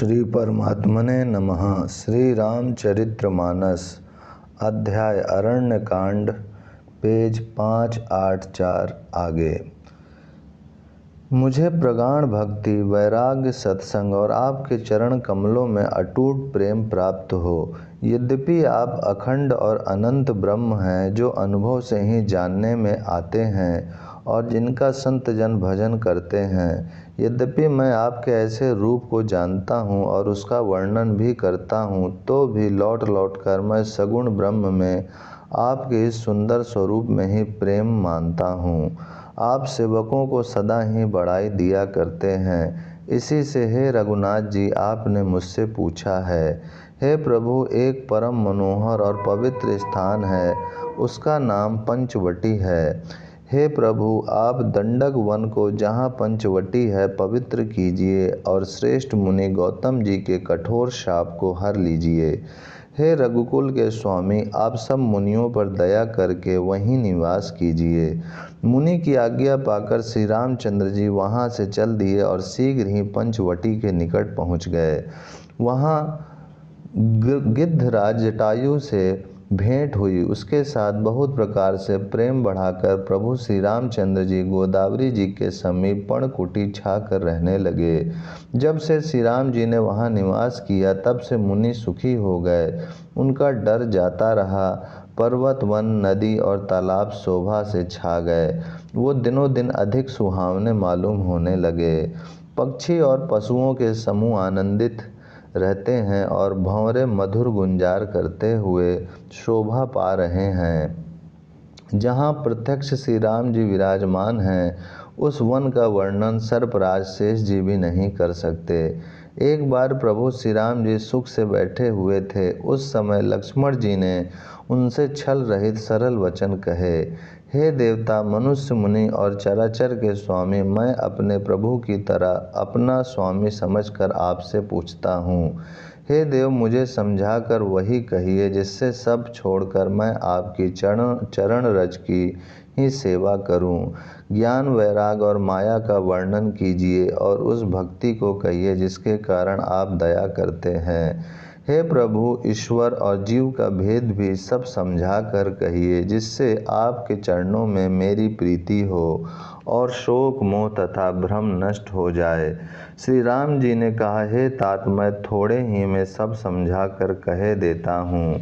श्री परमात्मने नमः। श्री रामचरितमानस अध्याय अरण्यकांड पेज 584 आगे। मुझे प्रगाढ़ भक्ति, वैराग्य, सत्संग और आपके चरण कमलों में अटूट प्रेम प्राप्त हो। यद्यपि आप अखंड और अनंत ब्रह्म हैं, जो अनुभव से ही जानने में आते हैं और जिनका संत जन भजन करते हैं, यद्यपि मैं आपके ऐसे रूप को जानता हूँ और उसका वर्णन भी करता हूँ, तो भी लौट लौट कर मैं सगुण ब्रह्म में आपके इस सुंदर स्वरूप में ही प्रेम मानता हूँ। आप सेवकों को सदा ही बड़ाई दिया करते हैं। इसी से हे रघुनाथ जी, आपने मुझसे पूछा है। हे प्रभु, एक परम मनोहर और पवित्र स्थान है, उसका नाम पंचवटी है। हे प्रभु, आप दंडक वन को, जहाँ पंचवटी है, पवित्र कीजिए और श्रेष्ठ मुनि गौतम जी के कठोर शाप को हर लीजिए। हे रघुकुल के स्वामी, आप सब मुनियों पर दया करके वहीं निवास कीजिए। मुनि की आज्ञा पाकर श्री रामचंद्र जी वहाँ से चल दिए और शीघ्र ही पंचवटी के निकट पहुँच गए। वहाँ गिद्धराज जटायु से भेंट हुई। उसके साथ बहुत प्रकार से प्रेम बढ़ाकर प्रभु श्री रामचंद्र जी गोदावरी जी के समीप पर्णकुटी छा कर रहने लगे। जब से श्री राम जी ने वहाँ निवास किया, तब से मुनि सुखी हो गए। उनका डर जाता रहा। पर्वत, वन, नदी और तालाब शोभा से छा गए। वो दिनों दिन अधिक सुहावने मालूम होने लगे। पक्षी और पशुओं के समूह आनंदित रहते हैं और भंवरे मधुर गुंजार करते हुए शोभा पा रहे हैं। जहाँ प्रत्यक्ष श्री राम जी विराजमान हैं, उस वन का वर्णन सर्पराज शेष जी भी नहीं कर सकते। एक बार प्रभु श्री राम जी सुख से बैठे हुए थे। उस समय लक्ष्मण जी ने उनसे छल रहित सरल वचन कहे। हे देवता, मनुष्य, मुनि और चराचर के स्वामी, मैं अपने प्रभु की तरह अपना स्वामी समझकर आपसे पूछता हूँ। हे देव, मुझे समझाकर वही कहिए जिससे सब छोड़कर मैं आपकी चरण रज की ही सेवा करूं। ज्ञान, वैराग और माया का वर्णन कीजिए और उस भक्ति को कहिए जिसके कारण आप दया करते हैं। हे प्रभु, ईश्वर और जीव का भेद भी सब समझा कर कहिए, जिससे आपके चरणों में मेरी प्रीति हो और शोक, मोह तथा भ्रम नष्ट हो जाए। श्री राम जी ने कहा, हे तात, मैं थोड़े ही में सब समझा कर कह देता हूँ।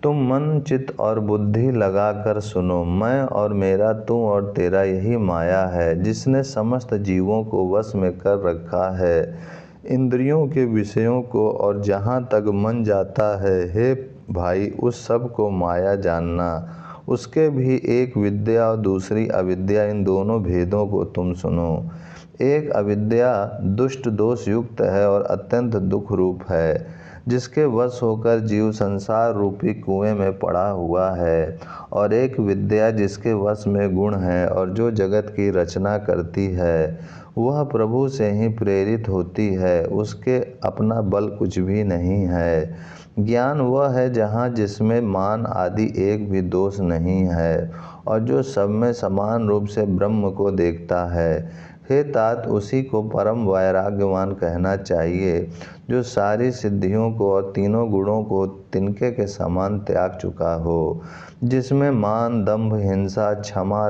तुम मन, चित्त और बुद्धि लगा कर सुनो। मैं और मेरा, तू और तेरा यही माया है, जिसने समस्त जीवों को वश में कर रखा है, इंद्रियों के विषयों को, और जहाँ तक मन जाता है। हे भाई, उस सब को माया जानना। उसके भी एक विद्या और दूसरी अविद्या, इन दोनों भेदों को तुम सुनो। एक अविद्या दुष्ट दोष युक्त है और अत्यंत दुख रूप है, जिसके वश होकर जीव संसार रूपी कुएं में पड़ा हुआ है। और एक विद्या जिसके वश में गुण है और जो जगत की रचना करती है, वह प्रभु से ही प्रेरित होती है। उसके अपना बल कुछ भी नहीं है। ज्ञान वह है जहाँ जिसमें मान आदि एक भी दोष नहीं है और जो सब में समान रूप से ब्रह्म को देखता है। हे तात, उसी को परम वैराग्यवान कहना चाहिए, जो सारी सिद्धियों को और तीनों गुणों को तिनके के समान त्याग चुका हो, जिसमें मान, दंभ, हिंसा, क्षमा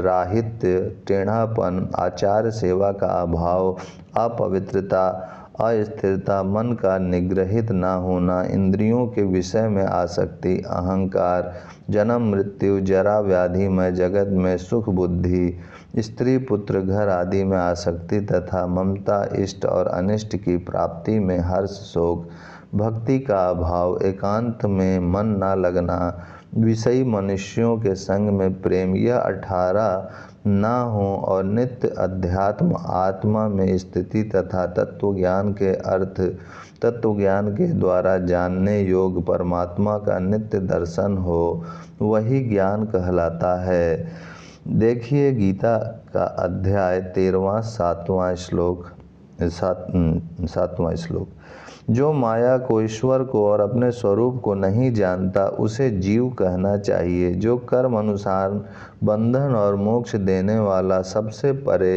राहित, टेढ़ापन, आचार सेवा का अभाव, अपवित्रता, अस्थिरता, मन का निग्रहित न होना, इंद्रियों के विषय में आसक्ति, अहंकार, जन्म मृत्यु, जरा व्याधि में जगत में सुख बुद्धि, स्त्री पुत्र घर आदि में आसक्ति तथा ममता, इष्ट और अनिष्ट की प्राप्ति में हर्ष शोक, भक्ति का अभाव, एकांत में मन न लगना, विषयी मनुष्यों के संग में प्रेम, यह 18 न हो, और नित्य अध्यात्म आत्मा में स्थिति तथा तत्वज्ञान के अर्थ तत्वज्ञान के द्वारा जानने योग परमात्मा का नित्य दर्शन हो, वही ज्ञान कहलाता है। देखिए गीता का अध्याय 13वां 7वां श्लोक। जो माया को, ईश्वर को और अपने स्वरूप को नहीं जानता, उसे जीव कहना चाहिए। जो कर्म अनुसार बंधन और मोक्ष देने वाला, सबसे परे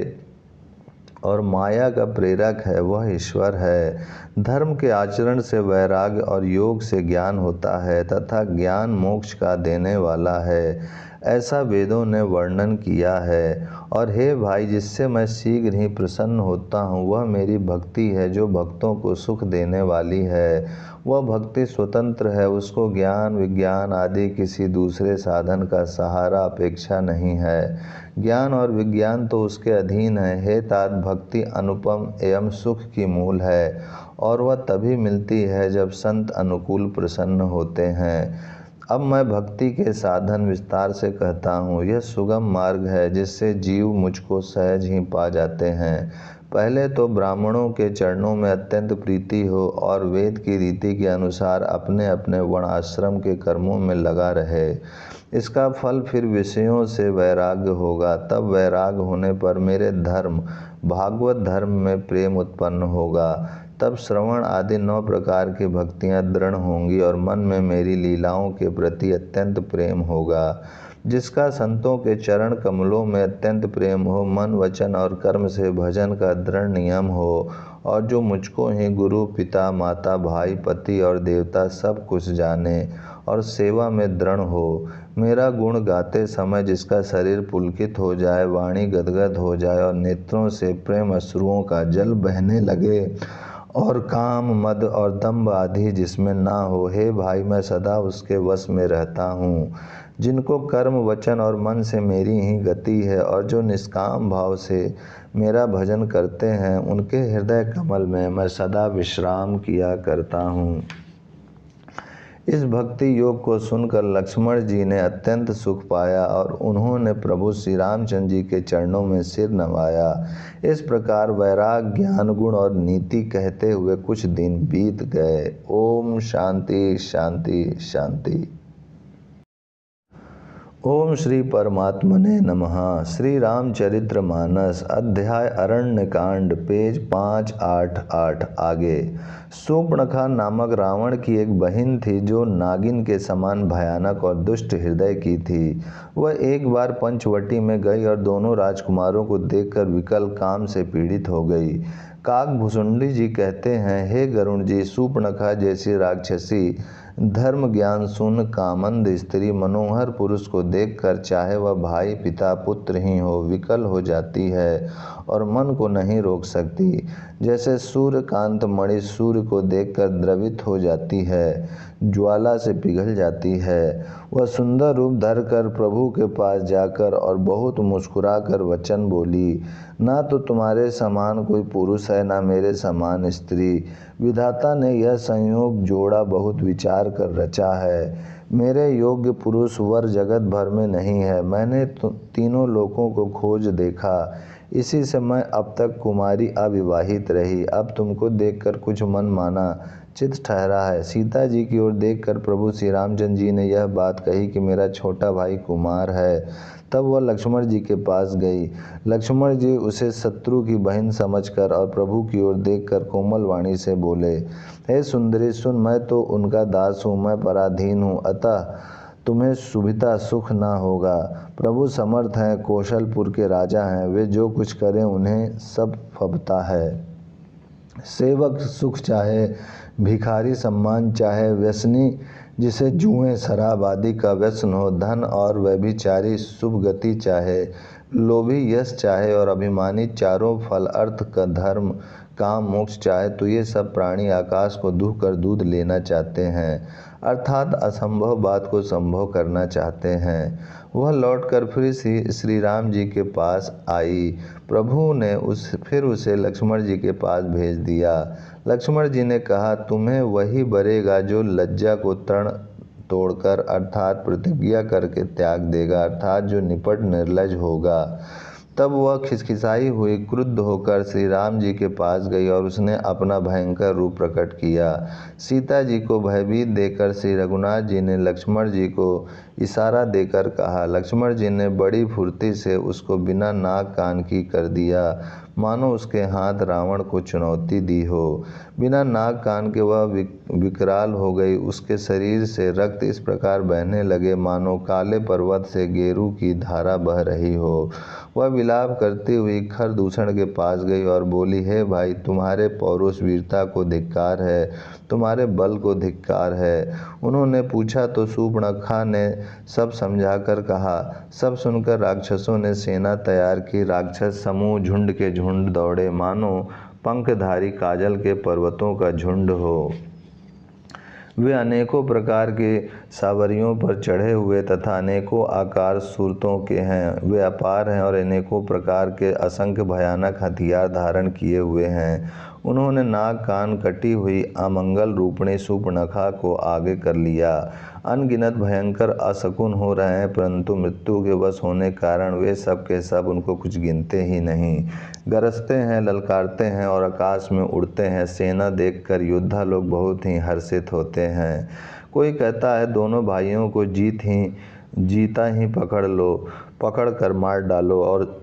और माया का प्रेरक है वह ईश्वर है। धर्म के आचरण से वैराग्य और योग से ज्ञान होता है तथा ज्ञान मोक्ष का देने वाला है, ऐसा वेदों ने वर्णन किया है। और हे भाई, जिससे मैं शीघ्र ही प्रसन्न होता हूँ वह मेरी भक्ति है जो भक्तों को सुख देने वाली है। वह भक्ति स्वतंत्र है, उसको ज्ञान विज्ञान आदि किसी दूसरे साधन का सहारा अपेक्षा नहीं है। ज्ञान और विज्ञान तो उसके अधीन है। हे तात, भक्ति अनुपम एवं सुख की मूल है और वह तभी मिलती है जब संत अनुकूल प्रसन्न होते हैं। अब मैं भक्ति के साधन विस्तार से कहता हूँ। यह सुगम मार्ग है जिससे जीव मुझको सहज ही पा जाते हैं। पहले तो ब्राह्मणों के चरणों में अत्यंत प्रीति हो और वेद की रीति के अनुसार अपने अपने वर्णाश्रम के कर्मों में लगा रहे। इसका फल फिर विषयों से वैराग्य होगा। तब वैराग्य होने पर मेरे धर्म भागवत धर्म में प्रेम उत्पन्न होगा। तब श्रवण आदि 9 प्रकार की भक्तियाँ दृढ़ होंगी और मन में मेरी लीलाओं के प्रति अत्यंत प्रेम होगा। जिसका संतों के चरण कमलों में अत्यंत प्रेम हो, मन वचन और कर्म से भजन का दृढ़ नियम हो, और जो मुझको ही गुरु पिता माता भाई पति और देवता सब कुछ जाने और सेवा में दृढ़ हो। मेरा गुण गाते समय जिसका शरीर पुलकित हो जाए, वाणी गदगद हो जाए और नेत्रों से प्रेम अश्रुओं का जल बहने लगे और काम मद और दंभ आदि जिसमें ना हो, हे भाई, मैं सदा उसके वश में रहता हूँ। जिनको कर्म वचन और मन से मेरी ही गति है और जो निष्काम भाव से मेरा भजन करते हैं, उनके हृदय कमल में मैं सदा विश्राम किया करता हूँ। इस भक्ति योग को सुनकर लक्ष्मण जी ने अत्यंत सुख पाया और उन्होंने प्रभु श्री रामचंद्र जी के चरणों में सिर नवाया। इस प्रकार वैराग ज्ञान गुण और नीति कहते हुए कुछ दिन बीत गए। ओम शांति शांति शांति। ओम श्री परमात्मने नमः। श्री रामचरित्र मानस अध्याय अरण्यकांड पेज 588 आगे। शूर्पणखा नामक रावण की एक बहन थी जो नागिन के समान भयानक और दुष्ट हृदय की थी। वह एक बार पंचवटी में गई और दोनों राजकुमारों को देखकर विकल काम से पीड़ित हो गई। काकभुसुंडी जी कहते हैं, हे गरुण जी, शूर्पणखा जैसी राक्षसी धर्म ज्ञान शून्य कामंद स्त्री मनोहर पुरुष को देखकर चाहे वह भाई पिता पुत्र ही हो विकल हो जाती है और मन को नहीं रोक सकती। जैसे सूर्यकांत मणि सूर्य को देखकर द्रवित हो जाती है, ज्वाला से पिघल जाती है। वह सुंदर रूप धरकर प्रभु के पास जाकर और बहुत मुस्कुराकर वचन बोली, ना तो तुम्हारे समान कोई पुरुष है, ना मेरे समान स्त्री। विधाता ने यह संयोग जोड़ा बहुत विचार कर रचा है। मेरे योग्य पुरुष वर जगत भर में नहीं है। मैंने तीनों लोकों को खोज देखा, इसी से मैं अब तक कुमारी अविवाहित रही। अब तुमको देखकर कुछ मन माना चित ठहरा है। सीता जी की ओर देखकर प्रभु श्री रामचंद्र जी ने यह बात कही कि मेरा छोटा भाई कुमार है। तब वह लक्ष्मण जी के पास गई। लक्ष्मण जी उसे शत्रु की बहन समझकर और प्रभु की ओर देखकर कोमल वाणी से बोले, हे सुंदरी सुन, मैं तो उनका दास हूँ, मैं पराधीन हूँ, अतः तुम्हें सुविधा सुख ना होगा। प्रभु समर्थ हैं, कौशलपुर के राजा हैं, वे जो कुछ करें उन्हें सब फबता है। सेवक सुख चाहे, भिखारी सम्मान चाहे, व्यसनी जिसे जुएं शराब आदि का व्यसन हो, धन और व्यभिचारी शुभ गति चाहे, लोभी यश चाहे और अभिमानी चारों फल अर्थ का धर्म काम मोक्ष चाहे, तो ये सब प्राणी आकाश को दुह कर दूध लेना चाहते हैं, अर्थात असंभव बात को संभव करना चाहते हैं। वह लौटकर फिर श्री राम जी के पास आई। प्रभु ने फिर उसे लक्ष्मण जी के पास भेज दिया। लक्ष्मण जी ने कहा, तुम्हें वही बरेगा जो लज्जा को तृण तोड़कर अर्थात प्रतिज्ञा करके त्याग देगा, अर्थात जो निपट निर्लज होगा। तब वह खिसखिसाई हुई क्रुद्ध होकर श्री राम जी के पास गई और उसने अपना भयंकर रूप प्रकट किया। सीता जी को भयभीत देकर श्री रघुनाथ जी ने लक्ष्मण जी को इशारा देकर कहा। लक्ष्मण जी ने बड़ी फुर्ती से उसको बिना नाक कान की कर दिया। मानो उसके हाथ रावण को चुनौती दी हो। बिना नाक कान के वह विकराल हो गई। उसके शरीर से रक्त इस प्रकार बहने लगे मानो काले पर्वत से गेरू की धारा बह रही हो। वह विलाप करती हुई खरदूषण के पास गई और बोली, हे भाई, तुम्हारे पौरुष वीरता को धिक्कार है, तुम्हारे बल को धिक्कार है। उन्होंने पूछा तो शूर्पणखा ने सब समझाकर कहा। सब सुनकर राक्षसों ने सेना तैयार की। राक्षस समूह झुंड के झुंड दौड़े मानो पंखधारी काजल के पर्वतों का झुंड हो। वे अनेकों प्रकार के सावरियों पर चढ़े हुए तथा अनेकों आकार सूरतों के हैं। वे अपार हैं और अनेकों प्रकार के असंख्य भयानक हथियार धारण किए हुए हैं। उन्होंने नाक कान कटी हुई अमंगल रूपिणी शूर्पणखा को आगे कर लिया। अनगिनत भयंकर अशकुन हो रहे हैं, परंतु मृत्यु के वश होने के कारण वे सब के सब उनको कुछ गिनते ही नहीं। गरजते हैं, ललकारते हैं और आकाश में उड़ते हैं। सेना देखकर योद्धा लोग बहुत ही हर्षित होते हैं। कोई कहता है, दोनों भाइयों को जीता ही पकड़ कर मार डालो और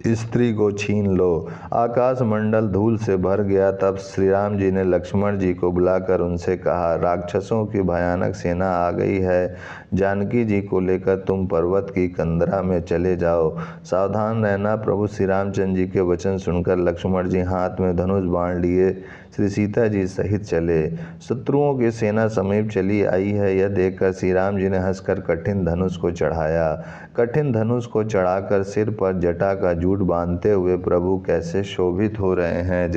स्त्री को छीन लो। आकाश मंडल धूल से भर गया। तब श्री राम जी ने लक्ष्मण जी को बुलाकर उनसे कहा, राक्षसों की भयानक सेना आ गई है। जानकी जी को लेकर तुम पर्वत की कंदरा में चले जाओ। सावधान रहना। प्रभु श्री रामचंद्र जी के वचन सुनकर लक्ष्मण जी हाथ में धनुष बाण लिए श्री सीता जी सहित चले। शत्रुओं की सेना समीप चली आई है, यह देखकर श्री राम जी ने हंसकर कठिन धनुष को चढ़ाया। कठिन धनुष को चढ़ाकर सिर पर जटा का जूट बांधते हुए प्रभु कैसे शोभित हो रहे हैं,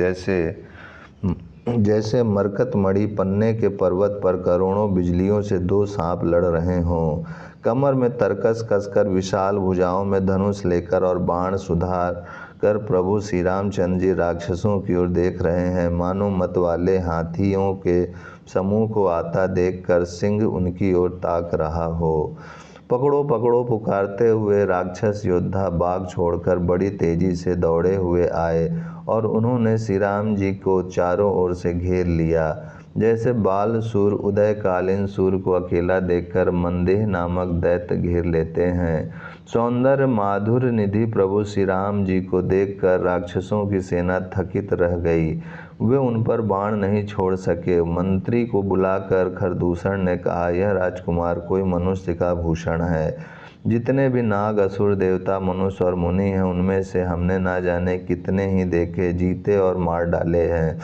जैसे मरकतमणि पन्ने के पर्वत पर करोड़ों बिजलियों से दो सांप लड़ रहे हों। कमर में तरकस कसकर विशाल भुजाओं में धनुष लेकर और बाण सुधार कर प्रभु श्री रामचंद्र जी राक्षसों की ओर देख रहे हैं। मानो मतवाले हाथियों के समूह को आता देखकर सिंह उनकी ओर ताक रहा हो। पकड़ो पकड़ो पुकारते हुए राक्षस योद्धा बाग छोड़कर बड़ी तेजी से दौड़े हुए आए और उन्होंने श्री राम जी को चारों ओर से घेर लिया। जैसे बाल सूर उदयकालीन सूर्य को अकेला देखकर मंदेह नामक दैत्य घेर लेते हैं। सौंदर्य माधुर्य निधि प्रभु श्री राम जी को देखकर राक्षसों की सेना थकित रह गई। वे उन पर बाण नहीं छोड़ सके। मंत्री को बुलाकर खरदूषण ने कहा, यह राजकुमार कोई मनुष्य का भूषण है। जितने भी नाग असुर देवता मनुष्य और मुनि हैं, उनमें से हमने ना जाने कितने ही देखे, जीते और मार डाले हैं।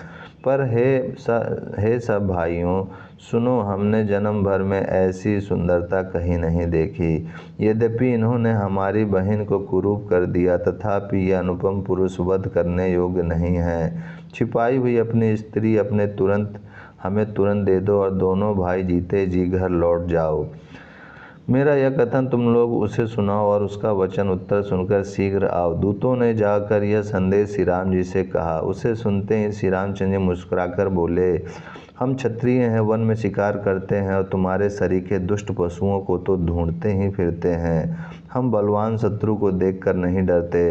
पर हे सब भाइयों, सुनो, हमने जन्म भर में ऐसी सुंदरता कहीं नहीं देखी। यद्यपि इन्होंने हमारी बहन को कुरूप कर दिया, तथापि यह अनुपम पुरुष वध करने योग्य नहीं है। छिपाई हुई अपनी स्त्री हमें तुरंत दे दो और दोनों भाई जीते जी घर लौट जाओ। मेरा यह कथन तुम लोग उसे सुनाओ और उसका वचन उत्तर सुनकर शीघ्र आओ। दूतों ने जाकर यह संदेश श्री राम जी से कहा। उसे सुनते ही श्री रामचंद्र जी मुस्कुराकर बोले, हम क्षत्रिय हैं, वन में शिकार करते हैं और तुम्हारे सरीखे दुष्ट पशुओं को तो ढूंढते ही फिरते हैं। हम बलवान शत्रु को देखकर नहीं डरते।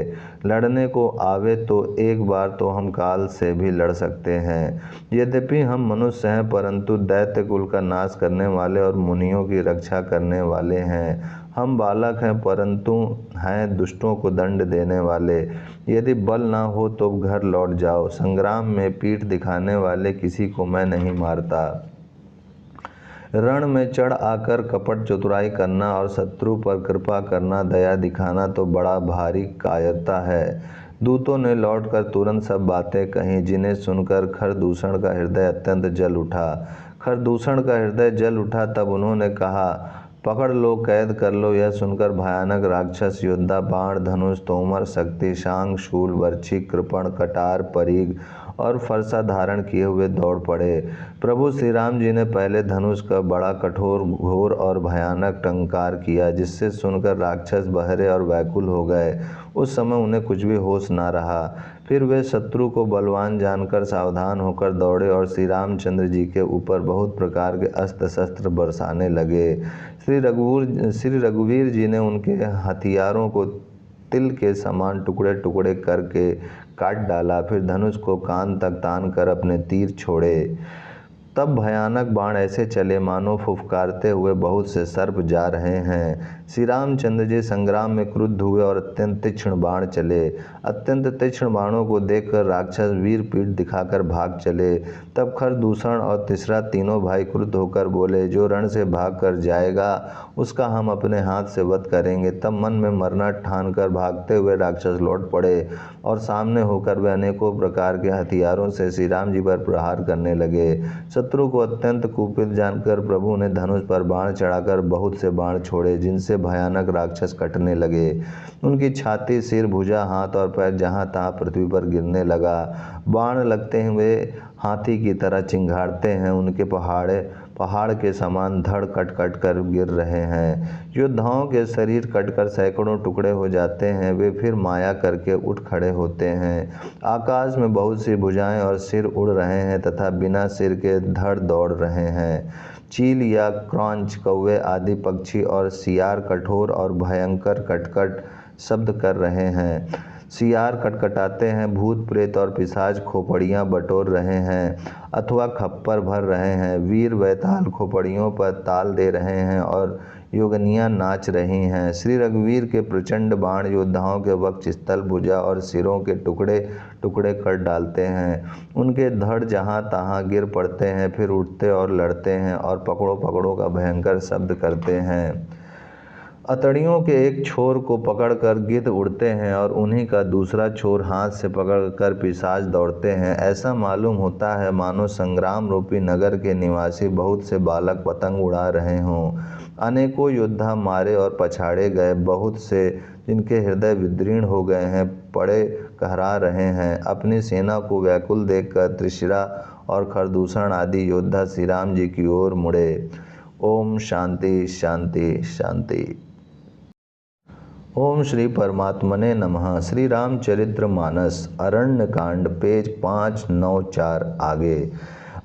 लड़ने को आवे तो एक बार तो हम काल से भी लड़ सकते हैं। यद्यपि हम मनुष्य हैं, परंतु दैत्य कुल का नाश करने वाले और मुनियों की रक्षा करने वाले हैं। हम बालक हैं, परंतु हैं दुष्टों को दंड देने वाले। यदि बल ना हो तो घर लौट जाओ। संग्राम में पीठ दिखाने वाले किसी को मैं नहीं मारता। रण में चढ़ आकर कपट चतुराई करना और शत्रु पर कृपा करना, दया दिखाना तो बड़ा भारी कायरता है। दूतों ने लौटकर तुरंत सब बातें कहीं, जिन्हें सुनकर खरदूषण का हृदय अत्यंत जल उठा। तब उन्होंने कहा, पकड़ लो, कैद कर लो। यह सुनकर भयानक राक्षस योद्धा बाण, धनुष, तोमर, शक्ति, शांग, शूल, बर्छी, कृपण, कटार, परीग और फरसा धारण किए हुए दौड़ पड़े। प्रभु श्री राम जी ने पहले धनुष का बड़ा कठोर, घोर और भयानक टंकार किया, जिससे सुनकर राक्षस बहरे और व्याकुल हो गए। उस समय उन्हें कुछ भी होश ना रहा। फिर वे शत्रु को बलवान जानकर सावधान होकर दौड़े और श्री रामचंद्र जी के ऊपर बहुत प्रकार के अस्त्र शस्त्र बरसाने लगे। श्री रघुवीर जी ने उनके हथियारों को तिल के समान टुकड़े टुकड़े करके काट डाला। फिर धनुष को कान तक तान कर अपने तीर छोड़े। तब भयानक बाण ऐसे चले मानो फुफकारते हुए बहुत से सर्प जा रहे हैं। श्री रामचंद्र जी संग्राम में क्रुद्ध हुए और अत्यंत तीक्ष्ण बाण चले। अत्यंत तीक्ष्ण बाणों को देखकर राक्षस वीर पीठ दिखाकर भाग चले। तब खरदूषण और तीसरा तीनों भाई क्रुद्ध होकर बोले, जो रण से भाग कर जाएगा उसका हम अपने हाथ से वध करेंगे। तब मन में मरना ठान कर भागते हुए राक्षस लौट पड़े और सामने होकर वे अनेकों प्रकार के हथियारों से श्री राम जी पर प्रहार करने लगे। शत्रु को अत्यंत कुपित जानकर प्रभु ने धनुष पर बाण चढ़ाकर बहुत से बाण छोड़े, जिनसे भयानक राक्षस कटने लगे। उनकी छाती, सिर, भुजा, हाथ और पैर जहां तहां पृथ्वी पर गिरने लगा। बाण लगते हुए हाथी की तरह चिंघाड़ते हैं, उनके पहाड़ के समान धड़ कट कट कर गिर रहे हैं। योद्धाओं के शरीर कटकर सैकड़ों टुकड़े हो जाते हैं, वे फिर माया करके उठ खड़े होते हैं। आकाश में बहुत सी भुजाएं और सिर उड़ रहे हैं तथा बिना सिर के धड़ दौड़ रहे हैं। चील या क्रॉंच, कौवे आदि पक्षी और सियार कठोर और भयंकर कटकट शब्द कर रहे हैं। सियार कटकटाते हैं, भूत प्रेत और पिशाच खोपड़ियाँ बटोर रहे हैं अथवा खप्पर भर रहे हैं। वीर बैताल खोपड़ियों पर ताल दे रहे हैं और योगनियाँ नाच रही हैं। श्री रघुवीर के प्रचंड बाण योद्धाओं के वक्ष स्थल, भुजा और सिरों के टुकड़े टुकड़े कर डालते हैं। उनके धड़ जहाँ तहाँ गिर पड़ते हैं, फिर उठते और लड़ते हैं और पकड़ो पकड़ो का भयंकर शब्द करते हैं। अतड़ियों के एक छोर को पकड़कर गिद्ध उड़ते हैं और उन्हीं का दूसरा छोर हाथ से पकड़कर पिशाच दौड़ते हैं। ऐसा मालूम होता है मानो संग्राम रूपी नगर के निवासी बहुत से बालक पतंग उड़ा रहे हों। अनेकों योद्धा मारे और पछाड़े गए, बहुत से जिनके हृदय विदीर्ण हो गए हैं पड़े कहरा रहे हैं। अपनी सेना को व्याकुल देखकर त्रिशिरा और खरदूषण आदि योद्धा श्री राम जी की ओर मुड़े। ओम शांति शांति शांति। ओम श्री परमात्मने नमः। श्री रामचरितमानस अरण्यकांड पेज 594 आगे।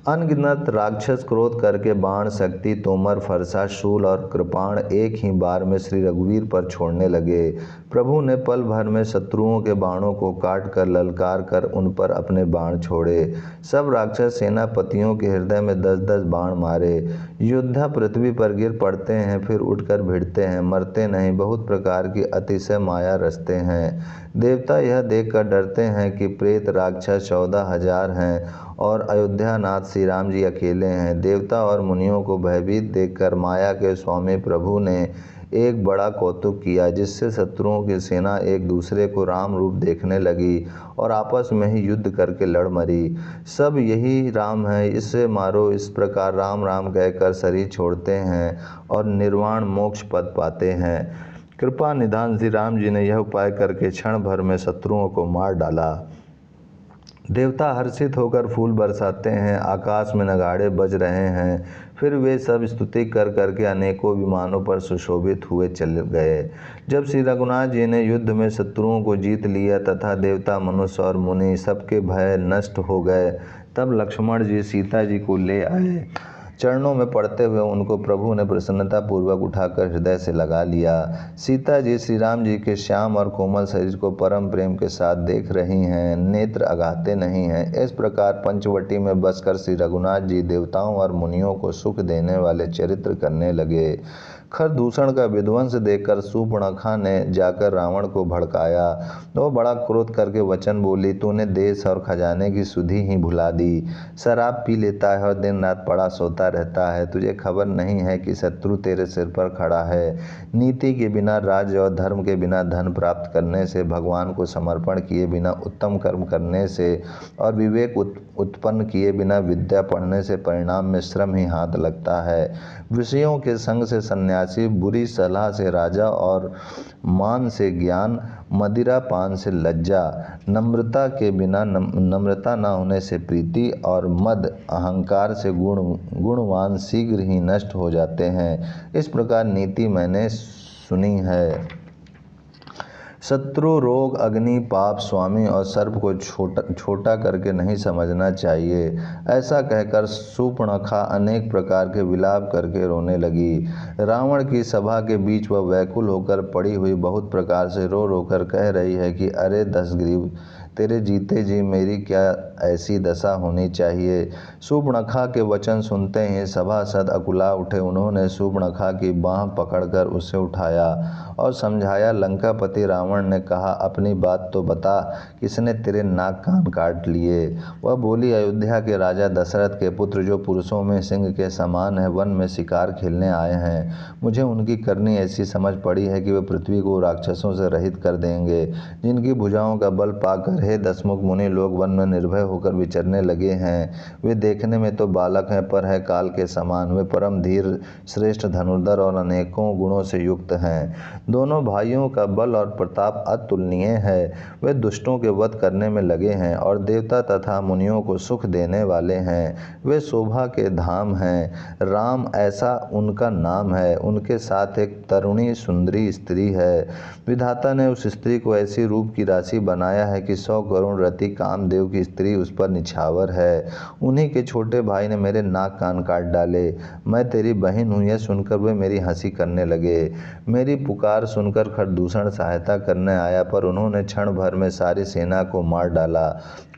अनगिनत राक्षस क्रोध करके बाण, शक्ति, तोमर, फरसा, शूल और कृपाण एक ही बार में श्री रघुवीर पर छोड़ने लगे। प्रभु ने पल भर में शत्रुओं के बाणों को काट कर ललकार कर उन पर अपने बाण छोड़े। सब राक्षस सेनापतियों के हृदय में 10-10 बाण मारे। योद्धा पृथ्वी पर गिर पड़ते हैं, फिर उठकर भिड़ते हैं, मरते नहीं, बहुत प्रकार की अतिशय माया रचते हैं। देवता यह देखकर डरते हैं कि प्रेत राक्षस 14,000 हैं और अयोध्या नाथ श्री राम जी अकेले हैं। देवता और मुनियों को भयभीत देखकर माया के स्वामी प्रभु ने एक बड़ा कौतुक किया, जिससे शत्रुओं की सेना एक दूसरे को राम रूप देखने लगी और आपस में ही युद्ध करके लड़ मरी। सब यही राम है, इससे मारो, इस प्रकार राम राम कहकर शरीर छोड़ते हैं और निर्वाण मोक्ष पद पाते हैं। कृपा निधान श्री राम जी ने यह उपाय करके क्षण भर में शत्रुओं को मार डाला। देवता हर्षित होकर फूल बरसाते हैं, आकाश में नगाड़े बज रहे हैं। फिर वे सब स्तुति कर करके अनेकों विमानों पर सुशोभित हुए चले गए। जब श्री रघुनाथ जी ने युद्ध में शत्रुओं को जीत लिया तथा देवता, मनुष्य और मुनि सबके भय नष्ट हो गए, तब लक्ष्मण जी सीता जी को ले आए। चरणों में पड़ते हुए उनको प्रभु ने प्रसन्नता पूर्वक उठाकर हृदय से लगा लिया। सीता जी श्री राम जी के श्याम और कोमल शरीर को परम प्रेम के साथ देख रही हैं, नेत्र अगाते नहीं हैं। इस प्रकार पंचवटी में बसकर श्री रघुनाथ जी देवताओं और मुनियों को सुख देने वाले चरित्र करने लगे। खरदूषण का विध्वंस देखकर शूर्पणखा ने जाकर रावण को भड़काया। वो बड़ा क्रोध करके वचन बोली, तूने देश और खजाने की सुधि ही भुला दी। शराब पी लेता है और दिन रात पड़ा सोता रहता है। तुझे खबर नहीं है कि शत्रु तेरे सिर पर खड़ा है। नीति के बिना राज्य और धर्म के बिना धन प्राप्त करने से, भगवान को समर्पण किए बिना उत्तम कर्म करने से और विवेक उत्पन्न किए बिना विद्या पढ़ने से परिणाम में श्रम ही हाथ लगता है। विषयों के संग से सन्यासी, बुरी सलाह से राजा और मान से ज्ञान, मदिरा पान से लज्जा, नम्रता के बिना नम्रता न होने से प्रीति और मद अहंकार से गुणवान शीघ्र ही नष्ट हो जाते हैं। इस प्रकार नीति मैंने सुनी है। शत्रु, रोग, अग्नि, पाप, स्वामी और सर्प को छोटा करके नहीं समझना चाहिए। ऐसा कहकर शूर्पणखा अनेक प्रकार के विलाप करके रोने लगी। रावण की सभा के बीच वह व्याकुल होकर पड़ी हुई बहुत प्रकार से रो रो कर कह रही है कि अरे तेरे जीते जी मेरी क्या ऐसी दशा होनी चाहिए। शूर्पणखा के वचन सुनते ही सभासद अकुला उठे। उन्होंने शूर्पणखा की बाँह पकड़कर उसे उठाया और समझाया। लंकापति रावण ने कहा, अपनी बात तो बता, किसने तेरे नाक कान काट लिए। वह बोली, अयोध्या के राजा दशरथ के पुत्र जो पुरुषों में सिंह के समान है, वन में शिकार खेलने आए हैं। मुझे उनकी करनी ऐसी समझ पड़ी है कि वे पृथ्वी को राक्षसों से रहित कर देंगे, जिनकी भुजाओं का बल पाकर हे दशमुख मुनि लोग वन में निर्भय होकर विचरने लगे हैं। वे देखने में तो बालक हैं, पर है काल के समान। वे परम धीर, श्रेष्ठ धनुर्धर और अनेकों गुणों से युक्त हैं। दोनों भाइयों का बल और प्रताप अतुलनीय है। वे दुष्टों के वध करने में लगे हैं और देवता तथा मुनियों को सुख देने वाले हैं। वे शोभा के धाम हैं। राम ऐसा उनका नाम है। उनके साथ एक तरुणी सुंदरी स्त्री है। विधाता ने उस स्त्री को ऐसी रूप की राशि बनाया है कि 100 करोड़ रति कामदेव की स्त्री उस पर निछावर है। उन्हीं के छोटे भाई ने मेरे नाक कान काट डाले। मैं तेरी बहन हूँ, यह सुनकर वे मेरी हंसी करने लगे। मेरी पुकार सुनकर खरदूषण सहायता करने आया, पर उन्होंने क्षण भर में सारी सेना को मार डाला।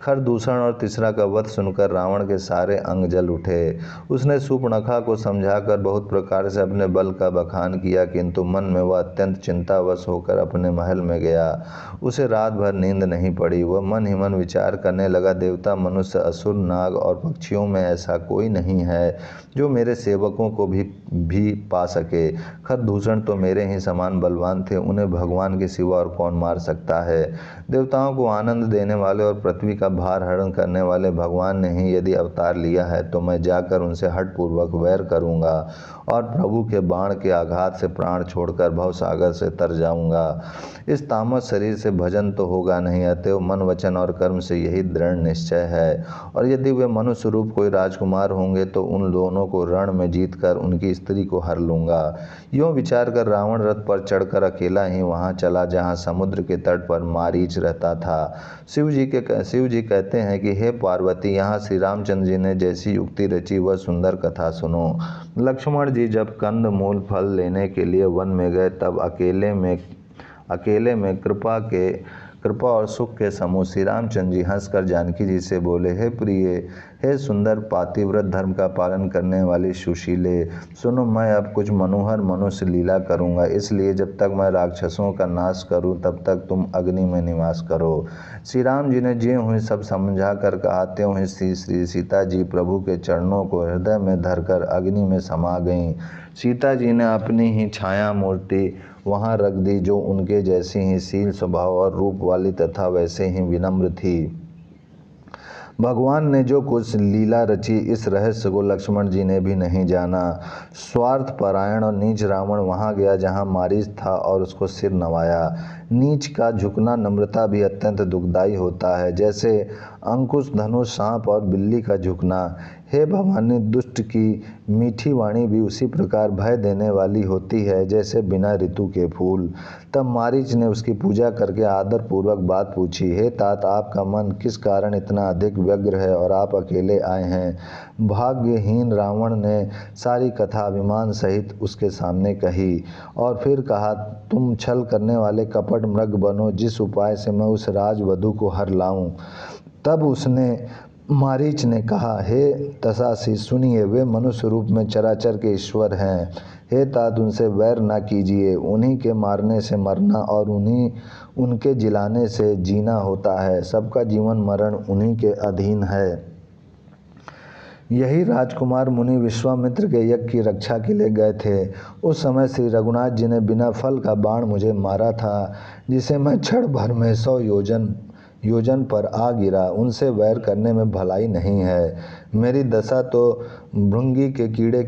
खरदूषण और तीसरा का वध सुनकर रावण के सारे अंग जल उठे। उसने शूर्पणखा को समझाकर बहुत प्रकार से अपने बल का बखान किया, किंतु मन में वह अत्यंत चिंतावश होकर अपने महल में गया। उसे रात भर नींद नहीं पड़ी। वह मन ही मन विचार करने लगा, देवता, मनुष्य, असुर, नाग और पक्षियों में ऐसा कोई नहीं है जो मेरे सेवकों को भी पा सके। खरदूषण तो मेरे ही समान बलवान थे, उन्हें भगवान के सिवा और कौन मार सकता है। देवताओं को आनंद देने वाले और पृथ्वी का भार हरण करने वाले भगवान ने ही यदि अवतार लिया है, तो मैं जाकर उनसे हठपूर्वक वैर करूंगा और प्रभु के बाण के आघात से प्राण छोड़कर भवसागर से तर जाऊंगा। इस तामस शरीर से भजन तो होगा नहीं, अतएव मन, वचन और कर्म से यही दृढ़ निश्चय है। और यदि वे मनुष्य रूप कोई राजकुमार होंगे तो उन दोनों को रण में जीतकर उनकी स्त्री को हर लूंगा। यूँ विचार कर रावण रथ पर चढ़कर अकेला ही वहां चला जहां समुद्र के तट पर मारीच रहता था। शिव जी कहते हैं कि हे पार्वती, यहाँ श्री रामचंद्र जी ने जैसी युक्ति रची वह सुंदर कथा सुनो। लक्ष्मण जी जब कंद मूल फल लेने के लिए वन में गए, तब अकेले में कृपा और सुख के समूह श्री रामचंद्र जी हंसकर जानकी जी से बोले, हे प्रिय, हे सुंदर पातिव्रत धर्म का पालन करने वाली सुशीले, सुनो, मैं अब कुछ मनोहर मनुष्य लीला करूंगा। इसलिए जब तक मैं राक्षसों का नाश करूं तब तक तुम अग्नि में निवास करो। श्री राम जी ने ज्यों हुई सब समझा कर कहा, त्यों ही श्री सीता जी प्रभु के चरणों को हृदय में धरकर अग्नि में समा गईं। सीता जी ने अपनी ही छाया मूर्ति वहां रख दी, जो उनके जैसी ही शील स्वभाव और रूप वाली तथा वैसे ही विनम्र थी। भगवान ने जो कुछ लीला रची, इस रहस्य को लक्ष्मण जी ने भी नहीं जाना। स्वार्थ परायण और नीच रावण वहां गया जहां मारीच था और उसको सिर नवाया। नीच का झुकना नम्रता भी अत्यंत दुखदायी होता है, जैसे अंकुश, धनुष, सांप और बिल्ली का झुकना। हे भवानी, दुष्ट की मीठी वाणी भी उसी प्रकार भय देने वाली होती है जैसे बिना ऋतु के फूल। तब मारीच ने उसकी पूजा करके आदर पूर्वक बात पूछी, हे तात, आपका मन किस कारण इतना अधिक व्यग्र है और आप अकेले आए हैं। भाग्यहीन रावण ने सारी कथा अभिमान सहित उसके सामने कही और फिर कहा, तुम छल करने वाले कपट मृग बनो, जिस उपाय से मैं उस राजवधू को हर लाऊं। तब मारीच ने कहा, हे तसासी, सुनिए, वे मनुष्य रूप में चराचर के ईश्वर हैं। हे तात, उनसे वैर न कीजिए। उन्हीं के मारने से मरना और उनके जिलाने से जीना होता है। सबका जीवन मरण उन्हीं के अधीन है। यही राजकुमार मुनि विश्वामित्र के यज्ञ की रक्षा के लिए गए थे। उस समय श्री रघुनाथ जी ने बिना फल का बाण मुझे मारा था, जिसे मैं क्षण भर में 100 योजन पर आ गिरा। उनसे वैर करने में भलाई नहीं है। मेरी दशा तो भृंगी के कीड़े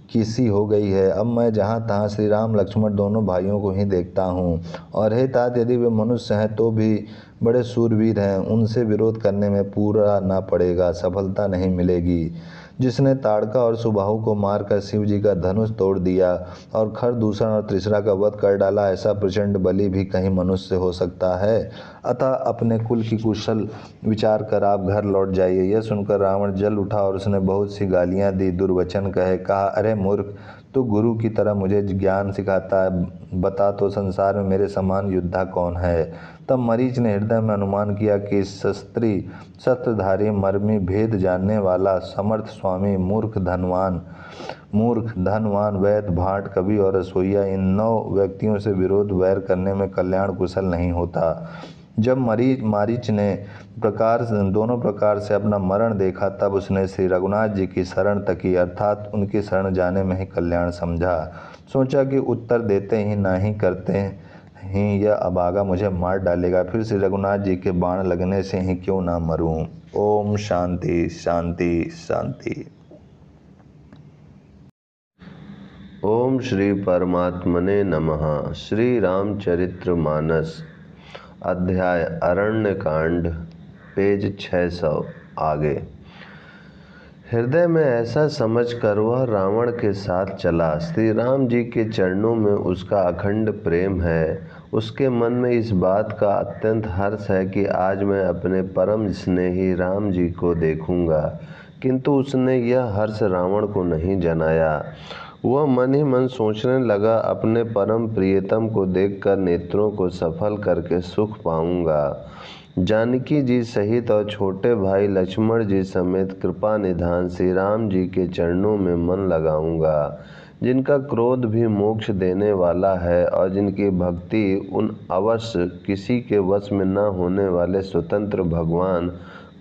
की सी हो गई है। अब मैं जहाँ तहाँ श्री राम लक्ष्मण दोनों भाइयों को ही देखता हूँ। और हे तात, यदि वे मनुष्य हैं तो भी बड़े सूरवीर हैं। उनसे विरोध करने में पूरा ना पड़ेगा, सफलता नहीं मिलेगी। जिसने ताड़का और सुबाहु को मारकर शिव जी का धनुष तोड़ दिया और खरदूषण और त्रिशरा का वध कर डाला, ऐसा प्रचंड बली भी कहीं मनुष्य से हो सकता है। अतः अपने कुल की कुशल विचार कर आप घर लौट जाइए। यह सुनकर रावण जल उठा और उसने बहुत सी गालियां दी, दुर्वचन कहे, कहा, अरे मूर्ख, तो गुरु की तरह मुझे ज्ञान सिखाता है। बता तो संसार में मेरे समान योद्धा कौन है। तब मरीच ने हृदय में अनुमान किया कि शस्त्री शस्त्रधारी मर्मी भेद जानने वाला समर्थ स्वामी मूर्ख धनवान वैद्य भाट कवि और रसोइया इन 9 व्यक्तियों से विरोध वैर करने में कल्याण कुशल नहीं होता। जब मारीच ने दोनों प्रकार से अपना मरण देखा तब उसने श्री रघुनाथ जी की शरण तकी, अर्थात उनकी शरण जाने में ही कल्याण समझा। सोचा कि उत्तर देते ही नहीं करते ही यह अभागा मुझे मार डालेगा, फिर श्री रघुनाथ जी के बाण लगने से ही क्यों ना मरूं। ओम शांति शांति शांति। ओम श्री परमात्मने नमः। श्री रामचरितमानस अध्याय अरण्यकांड, पेज 600 आगे। हृदय में ऐसा समझकर वह रावण के साथ चला। श्री राम जी के चरणों में उसका अखंड प्रेम है। उसके मन में इस बात का अत्यंत हर्ष है कि आज मैं अपने परम स्नेही राम जी को देखूंगा, किंतु उसने यह हर्ष रावण को नहीं जनाया। वह मन ही मन सोचने लगा, अपने परम प्रियतम को देखकर नेत्रों को सफल करके सुख पाऊंगा। जानकी जी सहित और छोटे भाई लक्ष्मण जी समेत कृपा निधान श्री राम जी के चरणों में मन लगाऊंगा, जिनका क्रोध भी मोक्ष देने वाला है और जिनकी भक्ति उन अवश्य किसी के वश में न होने वाले स्वतंत्र भगवान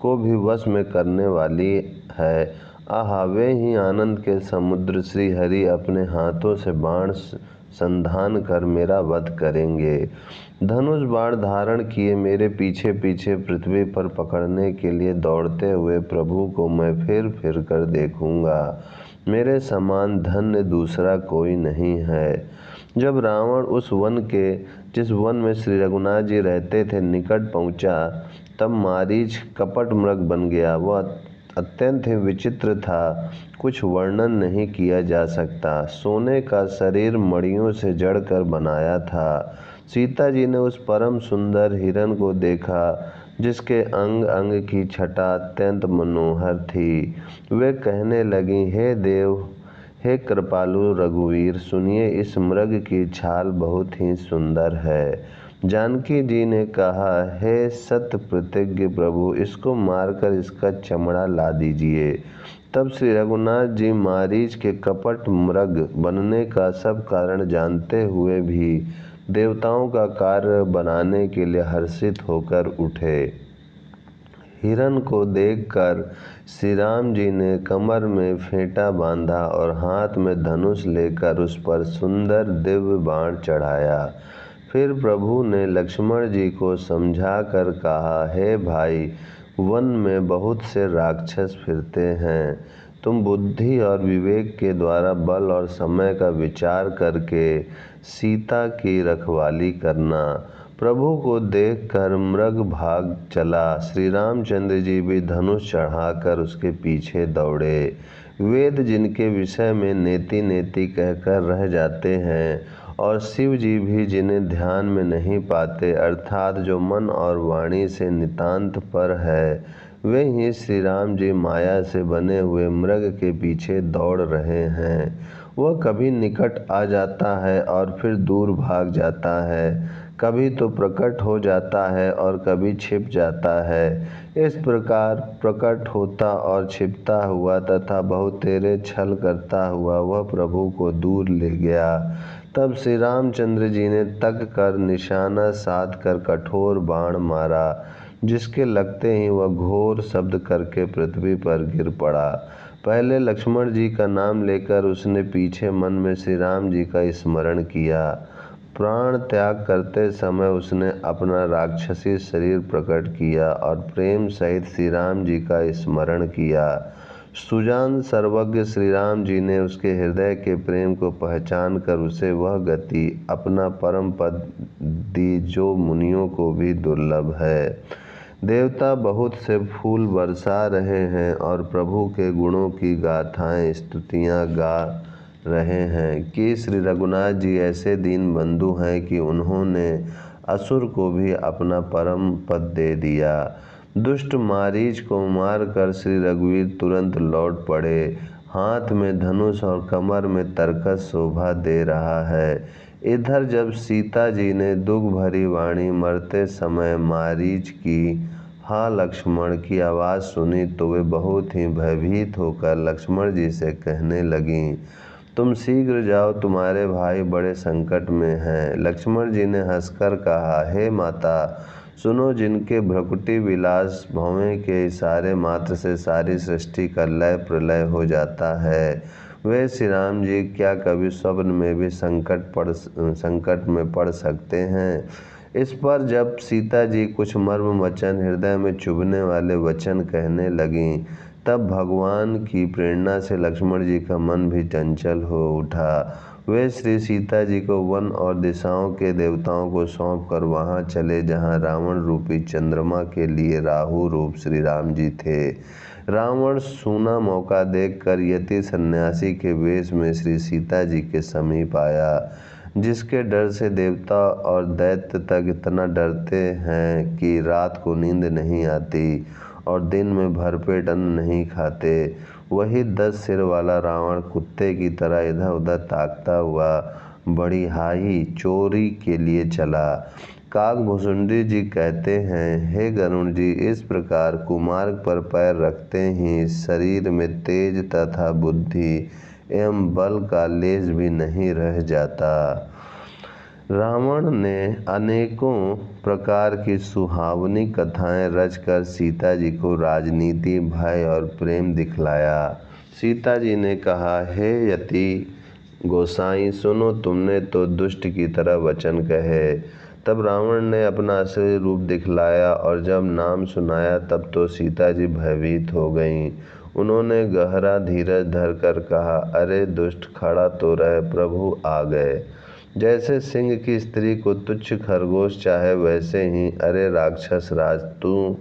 को भी वश में करने वाली है। आहा, वे ही आनंद के समुद्र श्री हरि अपने हाथों से बाण संधान कर मेरा वध करेंगे। धनुष बाण धारण किए मेरे पीछे पीछे पृथ्वी पर पकड़ने के लिए दौड़ते हुए प्रभु को मैं फिर फिर कर देखूंगा। मेरे समान धन्य दूसरा कोई नहीं है। जब रावण उस वन के, जिस वन में श्री रघुनाथ जी रहते थे, निकट पहुंचा, तब मारीच कपट मृग बन गया। वह अत्यंत ही विचित्र था, कुछ वर्णन नहीं किया जा सकता। सोने का शरीर मड़ियों से जड़कर बनाया था। सीता जी ने उस परम सुंदर हिरण को देखा, जिसके अंग अंग की छटा अत्यंत मनोहर थी। वे कहने लगी, हे देव, हे कृपालु रघुवीर, सुनिए, इस मृग की छाल बहुत ही सुंदर है। जानकी जी ने कहा, हे सत्य प्रतिज्ञ प्रभु, इसको मारकर इसका चमड़ा ला दीजिए। तब श्री रघुनाथ जी मारीच के कपट मृग बनने का सब कारण जानते हुए भी देवताओं का कार्य बनाने के लिए हर्षित होकर उठे। हिरण को देखकर श्री राम जी ने कमर में फेंटा बांधा और हाथ में धनुष लेकर उस पर सुंदर दिव्य बाण चढ़ाया। फिर प्रभु ने लक्ष्मण जी को समझा कर कहा, हे भाई, वन में बहुत से राक्षस फिरते हैं। तुम बुद्धि और विवेक के द्वारा बल और समय का विचार करके सीता की रखवाली करना। प्रभु को देखकर मृग भाग चला। श्री रामचंद्र जी भी धनुष चढ़ाकर उसके पीछे दौड़े। वेद जिनके विषय में नेति नेति कहकर रह जाते हैं और शिव जी भी जिन्हें ध्यान में नहीं पाते, अर्थात जो मन और वाणी से नितांत पर है, वे ही श्री राम जी माया से बने हुए मृग के पीछे दौड़ रहे हैं। वह कभी निकट आ जाता है और फिर दूर भाग जाता है, कभी तो प्रकट हो जाता है और कभी छिप जाता है। इस प्रकार प्रकट होता और छिपता हुआ तथा बहुतेरे छल करता हुआ वह प्रभु को दूर ले गया। तब श्री रामचंद्र जी ने तक कर निशाना साध कर कठोर बाण मारा, जिसके लगते ही वह घोर शब्द करके पृथ्वी पर गिर पड़ा। पहले लक्ष्मण जी का नाम लेकर उसने पीछे मन में श्री राम जी का स्मरण किया। प्राण त्याग करते समय उसने अपना राक्षसी शरीर प्रकट किया और प्रेम सहित श्री राम जी का स्मरण किया। सुजान सर्वज्ञ श्री राम जी ने उसके हृदय के प्रेम को पहचान कर उसे वह गति, अपना परम पद दी जो मुनियों को भी दुर्लभ है। देवता बहुत से फूल बरसा रहे हैं और प्रभु के गुणों की गाथाएं स्तुतियां गा रहे हैं कि श्री रघुनाथ जी ऐसे दीन बंधु हैं कि उन्होंने असुर को भी अपना परम पद दे दिया। दुष्ट मारीच को मारकर श्री रघुवीर तुरंत लौट पड़े। हाथ में धनुष और कमर में तरकस शोभा दे रहा है। इधर जब सीता जी ने दुख भरी वाणी मरते समय मारीच की "हा लक्ष्मण" की आवाज़ सुनी तो वे बहुत ही भयभीत होकर लक्ष्मण जी से कहने लगीं, "तुम शीघ्र जाओ, तुम्हारे भाई बड़े संकट में हैं।" लक्ष्मण जी ने हंसकर कहा, "हे माता, सुनो, जिनके भ्रकुटी विलास भौवें के इशारे मात्र से सारी सृष्टि का लय प्रलय हो जाता है, वे श्री राम जी क्या कभी स्वप्न में भी संकट में पड़ सकते हैं?" इस पर जब सीता जी कुछ मर्म वचन, हृदय में चुभने वाले वचन कहने लगीं, तब भगवान की प्रेरणा से लक्ष्मण जी का मन भी चंचल हो उठा। वे श्री सीता जी को वन और दिशाओं के देवताओं को सौंप कर वहाँ चले जहाँ रावण रूपी चंद्रमा के लिए राहु रूप श्री राम जी थे। रावण सूना मौका देखकर यति सन्यासी के वेश में श्री सीता जी के समीप आया, जिसके डर से देवता और दैत्य तक इतना डरते हैं कि रात को नींद नहीं आती और दिन में भरपेट अन्न नहीं खाते। वही 10 सिर वाला रावण कुत्ते की तरह इधर उधर ताकता हुआ बड़ी हाई चोरी के लिए चला। काकभुसुंडी जी कहते हैं, हे गरुण जी, इस प्रकार कुमार्ग पर पैर रखते ही शरीर में तेज तथा बुद्धि एवं बल का लेश भी नहीं रह जाता। रावण ने अनेकों प्रकार की सुहावनी कथाएं रचकर सीता जी को राजनीति, भय और प्रेम दिखलाया। सीता जी ने कहा, हे यति गोसाई, सुनो, तुमने तो दुष्ट की तरह वचन कहे। तब रावण ने अपना असली रूप दिखलाया और जब नाम सुनाया तब तो सीता जी भयभीत हो गईं। उन्होंने गहरा धीरज धरकर कहा, अरे दुष्ट, खड़ा तो रहे, प्रभु आ गए। जैसे सिंह की स्त्री को तुच्छ खरगोश चाहे, वैसे ही अरे राक्षस राज, तू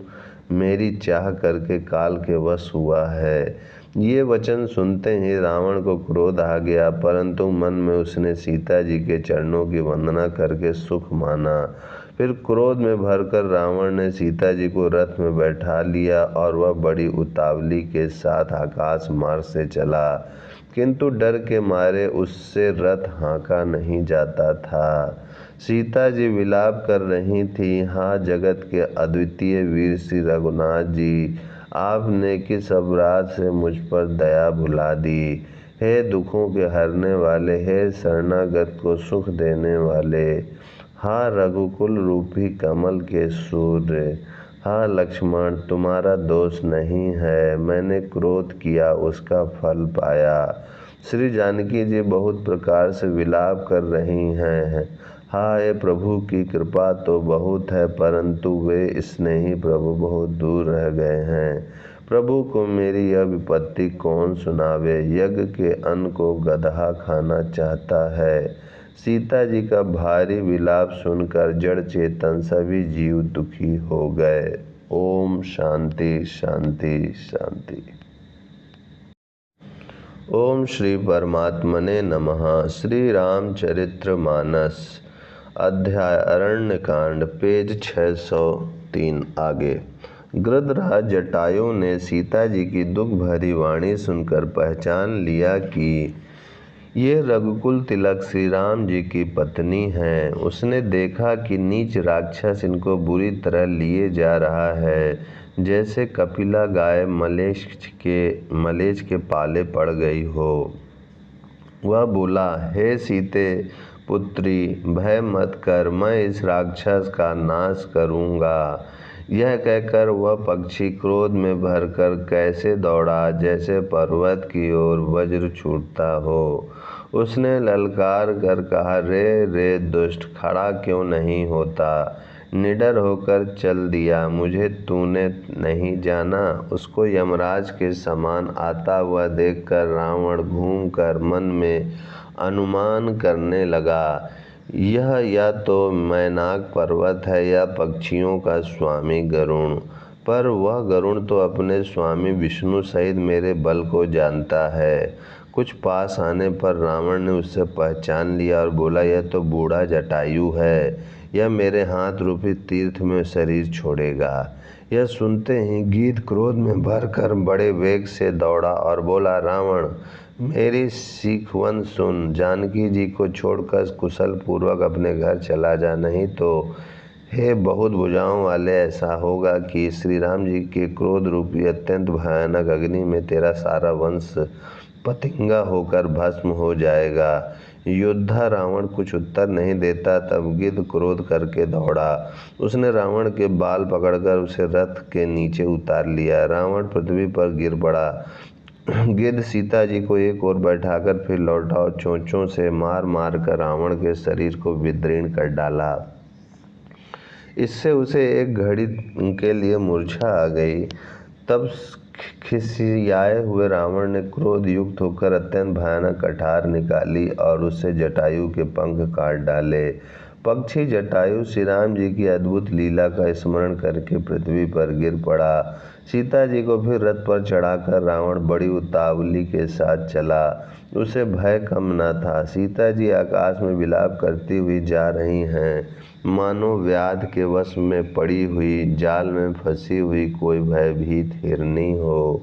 मेरी चाह करके काल के वश हुआ है। ये वचन सुनते ही रावण को क्रोध आ गया, परंतु मन में उसने सीता जी के चरणों की वंदना करके सुख माना। फिर क्रोध में भरकर रावण ने सीता जी को रथ में बैठा लिया और वह बड़ी उतावली के साथ आकाश मार्ग से चला, किंतु डर के मारे उससे रथ हाँका नहीं जाता था। सीता जी विलाप कर रही थी, हाँ जगत के अद्वितीय वीर श्री रघुनाथ जी, आपने किस अपराध से मुझ पर दया भुला दी। हे दुखों के हरने वाले, हे शरणागत को सुख देने वाले, हाँ रघुकुल रूपी कमल के सूर्य, हाँ लक्ष्मण, तुम्हारा दोष नहीं है, मैंने क्रोध किया, उसका फल पाया। श्री जानकी जी बहुत प्रकार से विलाप कर रही हैं, हाँ ये प्रभु की कृपा तो बहुत है, परंतु वे स्नेही प्रभु बहुत दूर रह गए हैं। प्रभु को मेरी यह विपत्ति कौन सुनावे, यज्ञ के अन्न को गदहा खाना चाहता है। सीता जी का भारी विलाप सुनकर जड़ चेतन सभी जीव दुखी हो गए। ओम शांति शांति शांति। ओम श्री परमात्मने नमः। श्री रामचरित्र मानस अध्याय अरण्यकांड, पेज 603 आगे। गृधराज जटायु ने सीता जी की दुख भरी वाणी सुनकर पहचान लिया कि ये रघुकुल तिलक श्री राम जी की पत्नी हैं। उसने देखा कि नीच राक्षस इनको बुरी तरह लिए जा रहा है, जैसे कपिला गाय मलेच्छ के पाले पड़ गई हो। वह बोला, हे सीते पुत्री, भय मत कर, मैं इस राक्षस का नाश करूँगा। यह कहकर वह पक्षी क्रोध में भरकर कैसे दौड़ा, जैसे पर्वत की ओर वज्र छूटता हो। उसने ललकार कर कहा, रे रे दुष्ट, खड़ा क्यों नहीं होता, निडर होकर चल दिया, मुझे तूने नहीं जाना। उसको यमराज के समान आता हुआ देखकर रावण घूमकर मन में अनुमान करने लगा, यह या तो मैनाक पर्वत है या पक्षियों का स्वामी गरुण। पर वह गरुण तो अपने स्वामी विष्णु सहित मेरे बल को जानता है। कुछ पास आने पर रावण ने उससे पहचान लिया और बोला, यह तो बूढ़ा जटायु है, यह मेरे हाथ रूपी तीर्थ में शरीर छोड़ेगा। यह सुनते ही गीध क्रोध में भरकर बड़े वेग से दौड़ा और बोला, रावण, मेरी सीखवन सुन, जानकी जी को छोड़कर कुशल पूर्वक अपने घर चला जा, नहीं तो हे बहुत भुजाओं वाले, ऐसा होगा कि श्री राम जी के क्रोध रूपी अत्यंत भयानक अग्नि में तेरा सारा वंश पतिंगा होकर भस्म हो जाएगा। योद्धा रावण कुछ उत्तर नहीं देता। तब गिद्ध क्रोध करके दौड़ा। उसने रावण के बाल पकड़कर उसे रथ के नीचे उतार लिया। रावण पृथ्वी पर गिर पड़ा। गिद्ध सीता जी को एक ओर बैठाकर फिर लौटा और चोंचों से मार मार कर रावण के शरीर को विदीर्ण कर डाला। इससे उसे एक घड़ी के लिए मूर्छा आ गई। तब खिसियाए हुए रावण ने क्रोध युक्त होकर अत्यंत भयानक कठार निकाली और उससे जटायु के पंख काट डाले। पक्षी जटायु श्री राम जी की अद्भुत लीला का स्मरण करके पृथ्वी पर गिर पड़ा। सीता जी को फिर रथ पर चढ़ाकर रावण बड़ी उतावली के साथ चला। उसे भय कम न था। सीता जी आकाश में विलाप करती हुई जा रही हैं, मानो व्याध के वश में पड़ी हुई, जाल में फंसी हुई कोई भयभीत हिरनी हो।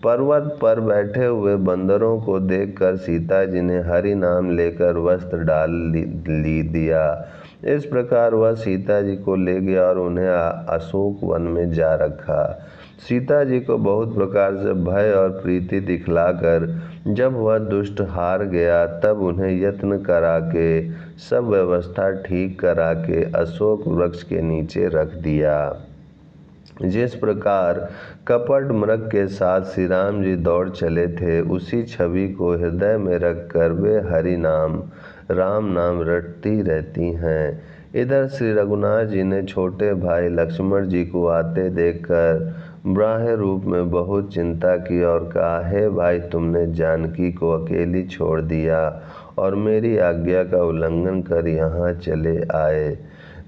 पर्वत पर बैठे हुए बंदरों को देखकर सीता जी ने हरि नाम लेकर वस्त्र डाल ली दिया। इस प्रकार वह सीता जी को ले गया और उन्हें अशोक वन में जा रखा। सीता जी को बहुत प्रकार से भय और प्रीति दिखलाकर जब वह दुष्ट हार गया, तब उन्हें यत्न करा के सब व्यवस्था ठीक करा के अशोक वृक्ष के नीचे रख दिया। जिस प्रकार कपट मृग के साथ श्री राम जी दौड़ चले थे, उसी छवि को हृदय में रखकर वे हरि नाम, राम नाम रटती रहती हैं। इधर श्री रघुनाथ जी ने छोटे भाई लक्ष्मण जी को आते देखकर ब्राह्य रूप में बहुत चिंता की और कहा, हे भाई, तुमने जानकी को अकेली छोड़ दिया और मेरी आज्ञा का उल्लंघन कर यहाँ चले आए।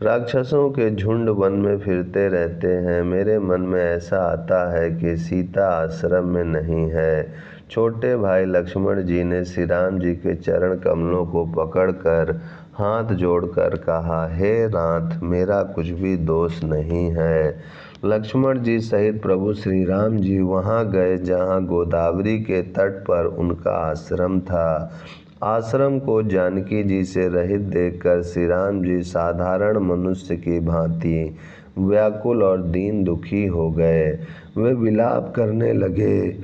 राक्षसों के झुंड वन में फिरते रहते हैं। मेरे मन में ऐसा आता है कि सीता आश्रम में नहीं है। छोटे भाई लक्ष्मण जी ने श्री राम जी के चरण कमलों को पकड़कर हाथ जोड़कर कहा, हे नाथ, मेरा कुछ भी दोष नहीं है। लक्ष्मण जी सहित प्रभु श्री राम जी वहाँ गए जहाँ गोदावरी के तट पर उनका आश्रम था। आश्रम को जानकी जी से रहित देखकर श्री राम जी साधारण मनुष्य की भांति व्याकुल और दीन दुखी हो गए। वे विलाप करने लगे,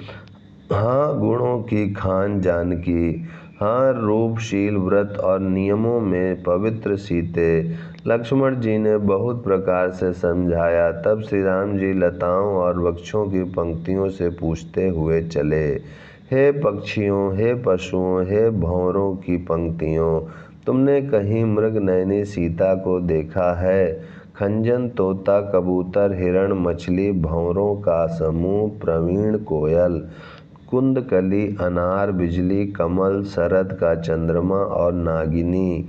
हाँ गुणों की खान जानकी, हाँ रूपशील, व्रत और नियमों में पवित्र सीते। लक्ष्मण जी ने बहुत प्रकार से समझाया। तब श्री राम जी लताओं और वृक्षों की पंक्तियों से पूछते हुए चले, हे पक्षियों, हे पशुओं, हे भंवरों की पंक्तियों, तुमने कहीं मृग नयनी सीता को देखा है? खंजन, तोता, कबूतर, हिरण, मछली, भंवरों का समूह, प्रवीण, कोयल, कुंदकली, अनार, बिजली, कमल, शरद का चंद्रमा और नागिनी,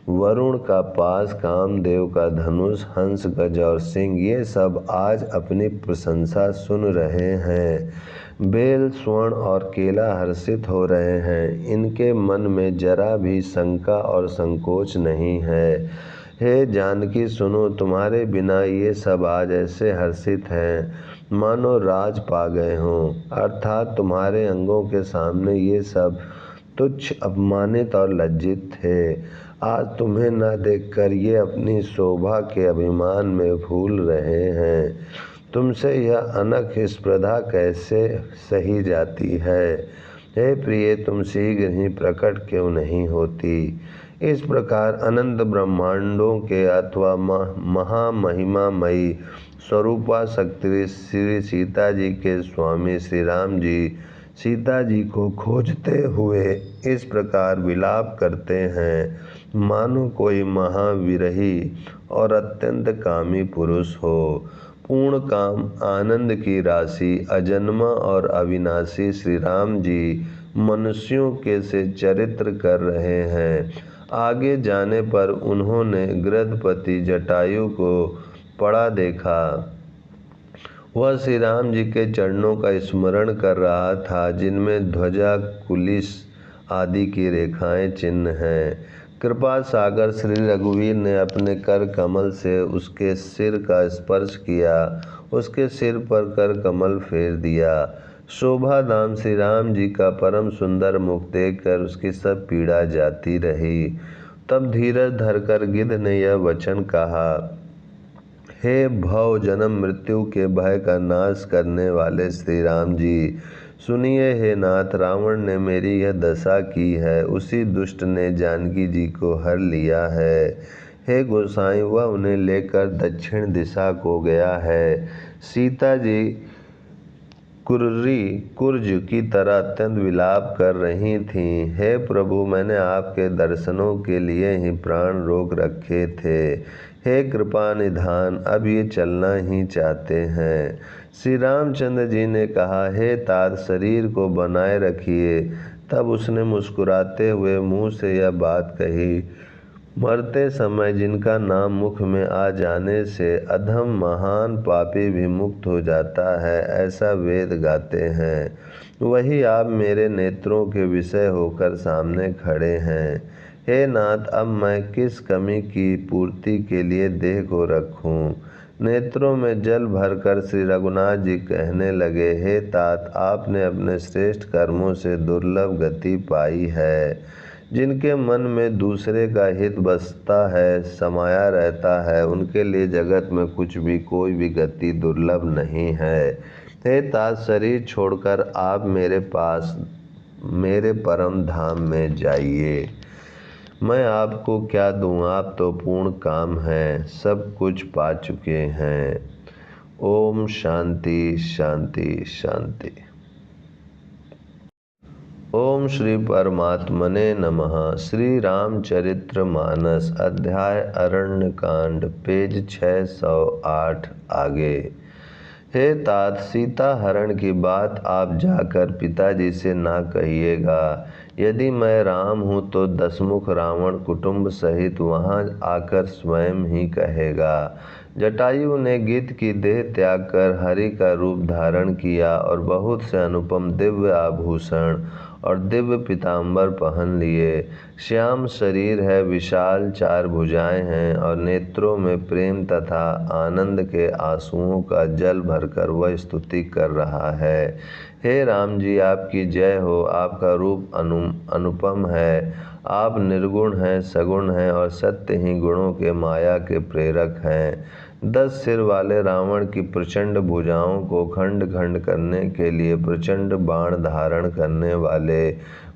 वरुण का पास, कामदेव का धनुष, हंस, गज और सिंह, ये सब आज अपनी प्रशंसा सुन रहे हैं। बेल, स्वर्ण और केला हर्षित हो रहे हैं। इनके मन में जरा भी शंका और संकोच नहीं है। हे जानकी, सुनो, तुम्हारे बिना ये सब आज ऐसे हर्षित हैं मानो राज पा गए हों। अर्थात तुम्हारे अंगों के सामने ये सब तुच्छ, अपमानित और लज्जित थे। आज तुम्हें न देखकर ये अपनी शोभा के अभिमान में भूल रहे हैं। तुमसे यह अनख स्पर्धा कैसे सही जाती है? हे प्रिय, तुम शीघ्र ही प्रकट क्यों नहीं होती? इस प्रकार अनंत ब्रह्मांडों के अथवा महामहिमामयी स्वरूपा शक्ति श्री सीता जी के स्वामी श्री राम जी सीता जी को खोजते हुए इस प्रकार विलाप करते हैं, मानो कोई महाविरही और अत्यंत कामी पुरुष हो। पूर्ण काम, आनंद की राशि, अजन्मा और अविनाशी श्री राम जी मनुष्यों के से चरित्र कर रहे हैं। आगे जाने पर उन्होंने गृधपति जटायु को पड़ा देखा। वह श्री राम जी के चरणों का स्मरण कर रहा था, जिनमें ध्वजा, कुलिस आदि की रेखाएं चिन्ह हैं। कृपा सागर श्री रघुवीर ने अपने कर कमल से उसके सिर का स्पर्श किया, उसके सिर पर कर कमल फेर दिया। शोभा धाम श्री राम जी का परम सुंदर मुख देखकर उसकी सब पीड़ा जाती रही। तब धीरज धरकर गिद्ध ने यह वचन कहा, हे भव जन्म मृत्यु के भय का नाश करने वाले श्री राम जी, सुनिए हे नाथ, रावण ने मेरी यह दशा की है, उसी दुष्ट ने जानकी जी को हर लिया है। हे गोसाई, वह उन्हें लेकर दक्षिण दिशा को गया है। सीता जी कुर्री कुर्ज की तरह अत्यंत विलाप कर रही थीं। हे प्रभु, मैंने आपके दर्शनों के लिए ही प्राण रोक रखे थे। हे कृपा निधान, अब ये चलना ही चाहते हैं। श्री रामचंद्र जी ने कहा, हे तात, शरीर को बनाए रखिए। तब उसने मुस्कुराते हुए मुंह से यह बात कही, मरते समय जिनका नाम मुख में आ जाने से अधम महान पापी भी मुक्त हो जाता है, ऐसा वेद गाते हैं, वही आप मेरे नेत्रों के विषय होकर सामने खड़े हैं। हे नाथ, अब मैं किस कमी की पूर्ति के लिए देह को रखूं? नेत्रों में जल भरकर श्री रघुनाथ जी कहने लगे, हे तात, आपने अपने श्रेष्ठ कर्मों से दुर्लभ गति पाई है। जिनके मन में दूसरे का हित बसता है, समाया रहता है, उनके लिए जगत में कुछ भी कोई भी गति दुर्लभ नहीं है। हे तात, शरीर छोड़कर आप मेरे पास मेरे परम धाम में जाइए। मैं आपको क्या दूं, आप तो पूर्ण काम हैं, सब कुछ पा चुके हैं। ओम शांति शांति शांति। ओम श्री परमात्मने नमः। श्री रामचरित्र मानस अध्याय अरण्यकांड पेज 608 आगे। हे तात, सीता हरण की बात आप जाकर पिताजी से ना कहिएगा। यदि मैं राम हूँ तो दसमुख रावण कुटुंब सहित वहाँ आकर स्वयं ही कहेगा। जटायु ने गिद्ध की देह त्याग कर हरि का रूप धारण किया और बहुत से अनुपम दिव्य आभूषण और दिव्य पीताम्बर पहन लिए। श्याम शरीर है, विशाल 4 भुजाएं हैं और नेत्रों में प्रेम तथा आनंद के आंसुओं का जल भरकर वह स्तुति कर रहा है। हे राम जी, आपकी जय हो। आपका रूप अनुपम है। आप निर्गुण हैं, सगुण हैं और सत्य ही गुणों के माया के प्रेरक हैं। 10 सिर वाले रावण की प्रचंड भुजाओं को खंड खंड करने के लिए प्रचंड बाण धारण करने वाले,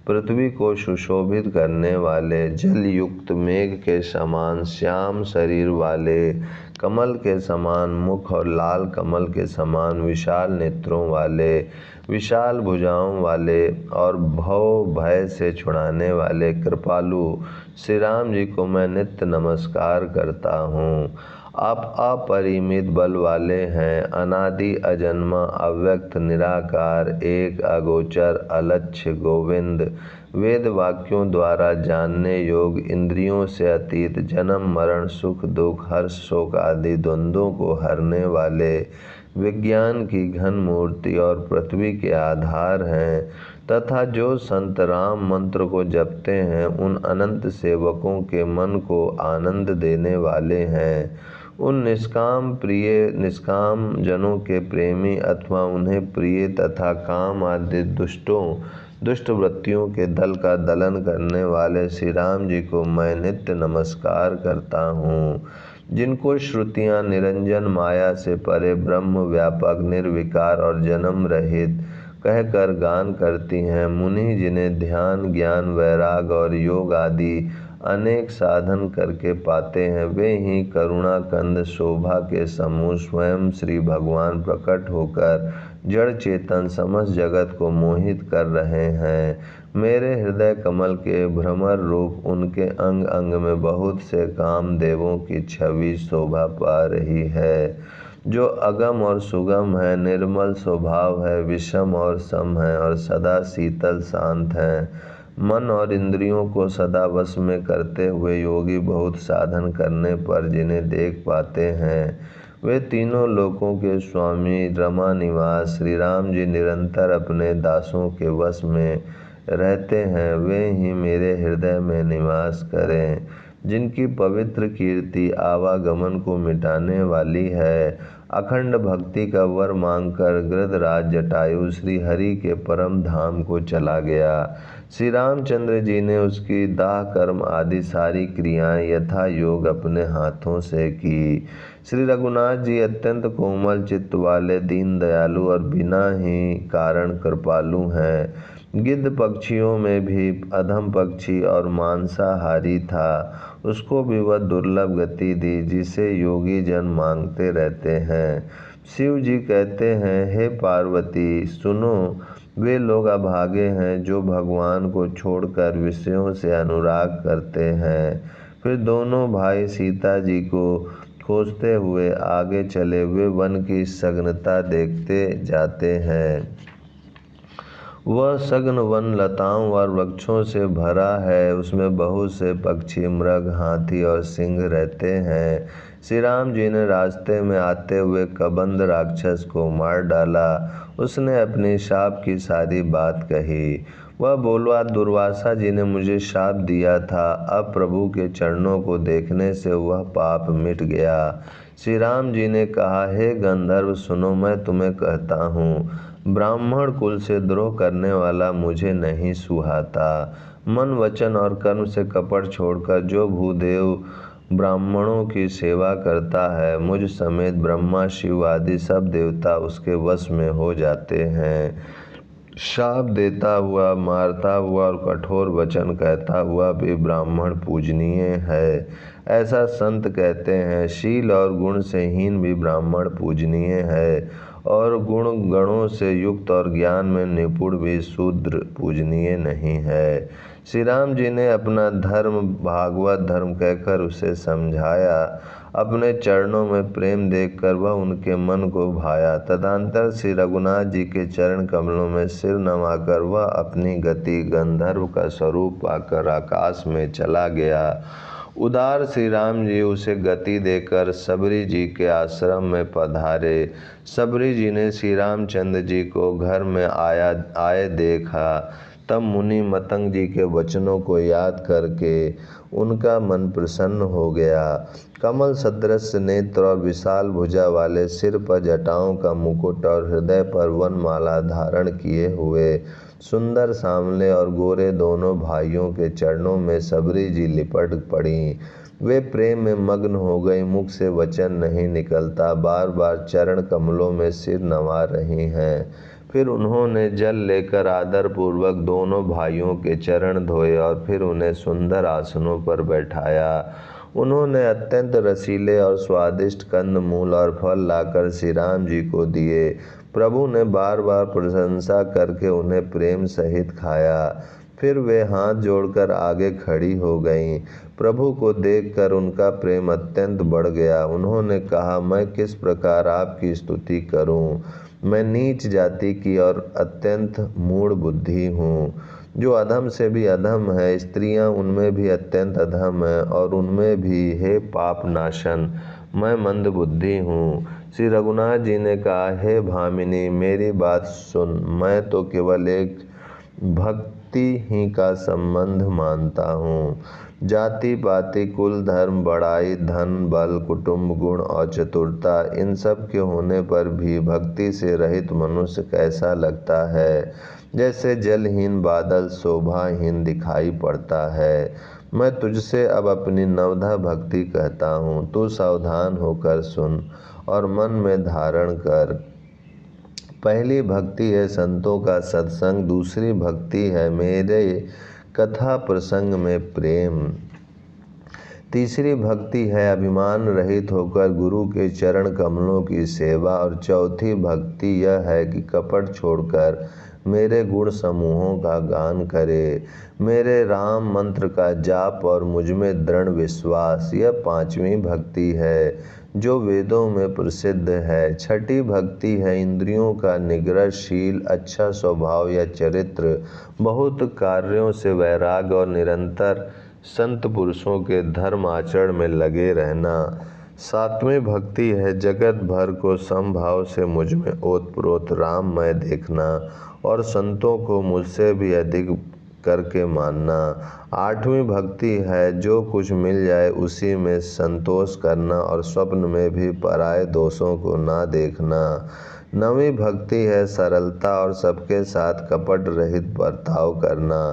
पृथ्वी को सुशोभित करने वाले, जल युक्त मेघ के समान श्याम शरीर वाले, कमल के समान मुख और लाल कमल के समान विशाल नेत्रों वाले, विशाल भुजाओं वाले और भव भय से छुड़ाने वाले कृपालु श्री राम जी को मैं नित्य नमस्कार करता हूँ। आप अपरिमित बल वाले हैं, अनादि अजन्मा अव्यक्त निराकार, एक अगोचर अलक्ष्य गोविंद, वेद वाक्यों द्वारा जानने योग, इंद्रियों से अतीत, जन्म मरण सुख दुख हर्ष शोक आदि द्वंद्वों को हरने वाले, विज्ञान की घन मूर्ति और पृथ्वी के आधार हैं तथा जो संत राम मंत्र को जपते हैं उन अनंत सेवकों के मन को आनंद देने वाले हैं। उन निष्काम जनों के प्रेमी अथवा उन्हें प्रिय तथा काम आदि दुष्ट वृत्तियों के दल का दलन करने वाले श्री राम जी को मैं नित्य नमस्कार करता हूँ। जिनको श्रुतियाँ निरंजन माया से परे ब्रह्म व्यापक निर्विकार और जन्म रहित कहकर गान करती हैं, मुनि जिन्हें ध्यान ज्ञान वैराग और योग आदि अनेक साधन करके पाते हैं, वे ही करुणा कंद शोभा के समूह स्वयं श्री भगवान प्रकट होकर जड़ चेतन समस्त जगत को मोहित कर रहे हैं। मेरे हृदय कमल के भ्रमर रूप उनके अंग अंग में बहुत से कामदेवों की छवि शोभा पा रही है, जो अगम और सुगम है, निर्मल स्वभाव है, विषम और सम है और सदा शीतल शांत है। मन और इंद्रियों को सदा वश में करते हुए योगी बहुत साधन करने पर जिन्हें देख पाते हैं, वे तीनों लोकों के स्वामी रमा निवास श्री राम जी निरंतर अपने दासों के वश में रहते हैं। वे ही मेरे हृदय में निवास करें, जिनकी पवित्र कीर्ति आवागमन को मिटाने वाली है। अखंड भक्ति का वर मांगकर गृधराज जटायु श्री हरि के परम धाम को चला गया। श्री रामचंद्र जी ने उसकी दाह कर्म आदि सारी क्रियाएं यथा योग अपने हाथों से की। श्री रघुनाथ जी अत्यंत कोमल चित्त वाले, दीन दयालु और बिना ही कारण कृपालु हैं। गिद्ध पक्षियों में भी अधम पक्षी और मांसाहारी था, उसको भी वह दुर्लभ गति दी जिसे योगी जन मांगते रहते हैं। शिव जी कहते हैं, हे पार्वती सुनो, वे लोग अभागे हैं जो भगवान को छोड़कर विषयों से अनुराग करते हैं। फिर दोनों भाई सीता जी को खोजते हुए आगे चले हुए वन की सघनता देखते जाते हैं। वह सघन वन लताओं और वृक्षों से भरा है, उसमें बहुत से पक्षी, मृग, हाथी और सिंह रहते हैं। श्री राम जी ने रास्ते में आते हुए कबंध राक्षस को मार डाला। उसने अपनी शाप की सारी बात कही। वह बोला, दुर्वासा जी ने मुझे शाप दिया था, अब प्रभु के चरणों को देखने से वह पाप मिट गया। श्री राम जी ने कहा, हे गंधर्व सुनो, मैं तुम्हें कहता हूँ, ब्राह्मण कुल से द्रोह करने वाला मुझे नहीं सुहाता। मन, वचन और कर्म से कपट छोड़कर जो भूदेव ब्राह्मणों की सेवा करता है, मुझ समेत ब्रह्मा शिव आदि सब देवता उसके वश में हो जाते हैं। शाप देता हुआ, मारता हुआ और कठोर वचन कहता हुआ भी ब्राह्मण पूजनीय है, ऐसा संत कहते हैं। शील और गुण से हीन भी ब्राह्मण पूजनीय है, और गुण गणों से युक्त और ज्ञान में निपुण भी शूद्र पूजनीय नहीं है। श्री राम जी ने अपना धर्म भागवत धर्म कहकर उसे समझाया। अपने चरणों में प्रेम देखकर वह उनके मन को भाया। तदंतर श्री रघुनाथ जी के चरण कमलों में सिर नवाकर वह अपनी गति गंधर्व का स्वरूप पाकर आकाश में चला गया। उदार श्री राम जी उसे गति देकर सबरी जी के आश्रम में पधारे। सबरी जी ने श्री रामचंद्र जी को घर में आए देखा। तब मुनि मतंग जी के वचनों को याद करके उनका मन प्रसन्न हो गया। कमल सदृश नेत्र और विशाल भुजा वाले, सिर पर जटाओं का मुकुट और हृदय पर वनमाला धारण किए हुए सुंदर सांवले और गोरे दोनों भाइयों के चरणों में सबरी जी लिपट पड़ी। वे प्रेम में मग्न हो गई, मुख से वचन नहीं निकलता, बार बार चरण कमलों में सिर नवा रही हैं। फिर उन्होंने जल लेकर आदर पूर्वक दोनों भाइयों के चरण धोए और फिर उन्हें सुंदर आसनों पर बैठाया। उन्होंने अत्यंत रसीले और स्वादिष्ट कंद मूल और फल लाकर श्री राम जी को दिए। प्रभु ने बार बार प्रशंसा करके उन्हें प्रेम सहित खाया। फिर वे हाथ जोड़कर आगे खड़ी हो गईं। प्रभु को देखकर उनका प्रेम अत्यंत बढ़ गया। उन्होंने कहा, मैं किस प्रकार आपकी स्तुति करूं? मैं नीच जाति की और अत्यंत मूढ़ बुद्धि हूँ, जो अधम से भी अधम है। स्त्रियां उनमें भी अत्यंत अधम है, और उनमें भी हे पाप नाशन, मैं मंद बुद्धि हूँ। श्री रघुनाथ जी ने कहा, हे भामिनी, मेरी बात सुन। मैं तो केवल एक भक्ति ही का संबंध मानता हूँ। जाति पाति, कुल, धर्म, बड़ाई, धन, बल, कुटुंब, गुण और चतुरता, इन सब के होने पर भी भक्ति से रहित मनुष्य कैसा लगता है? जैसे जलहीन बादल शोभाहीन दिखाई पड़ता है। मैं तुझसे अब अपनी नवधा भक्ति कहता हूँ, तू सावधान होकर सुन और मन में धारण कर। पहली भक्ति है संतों का सत्संग, दूसरी भक्ति है मेरे कथा प्रसंग में प्रेम, तीसरी भक्ति है अभिमान रहित होकर गुरु के चरण कमलों की सेवा, और चौथी भक्ति यह है कि कपट छोड़कर मेरे गुण समूहों का गान करे, मेरे राम मंत्र का जाप और मुझमें दृढ़ विश्वास। यह पांचवी भक्ति है जो वेदों में प्रसिद्ध है। छठी भक्ति है इंद्रियों का निग्रह, शील, अच्छा स्वभाव या चरित्र, बहुत कार्यों से वैराग और निरंतर संत पुरुषों के धर्म आचरण में लगे रहना। सातवीं भक्ति है जगत भर को समभाव से मुझ में ओतप्रोत राममय देखना और संतों को मुझसे भी अधिक करके मानना। आठवीं भक्ति है जो कुछ मिल जाए उसी में संतोष करना और स्वप्न में भी पराये दोषों को ना देखना। नवीं भक्ति है सरलता और सबके साथ कपट रहित बर्ताव करना,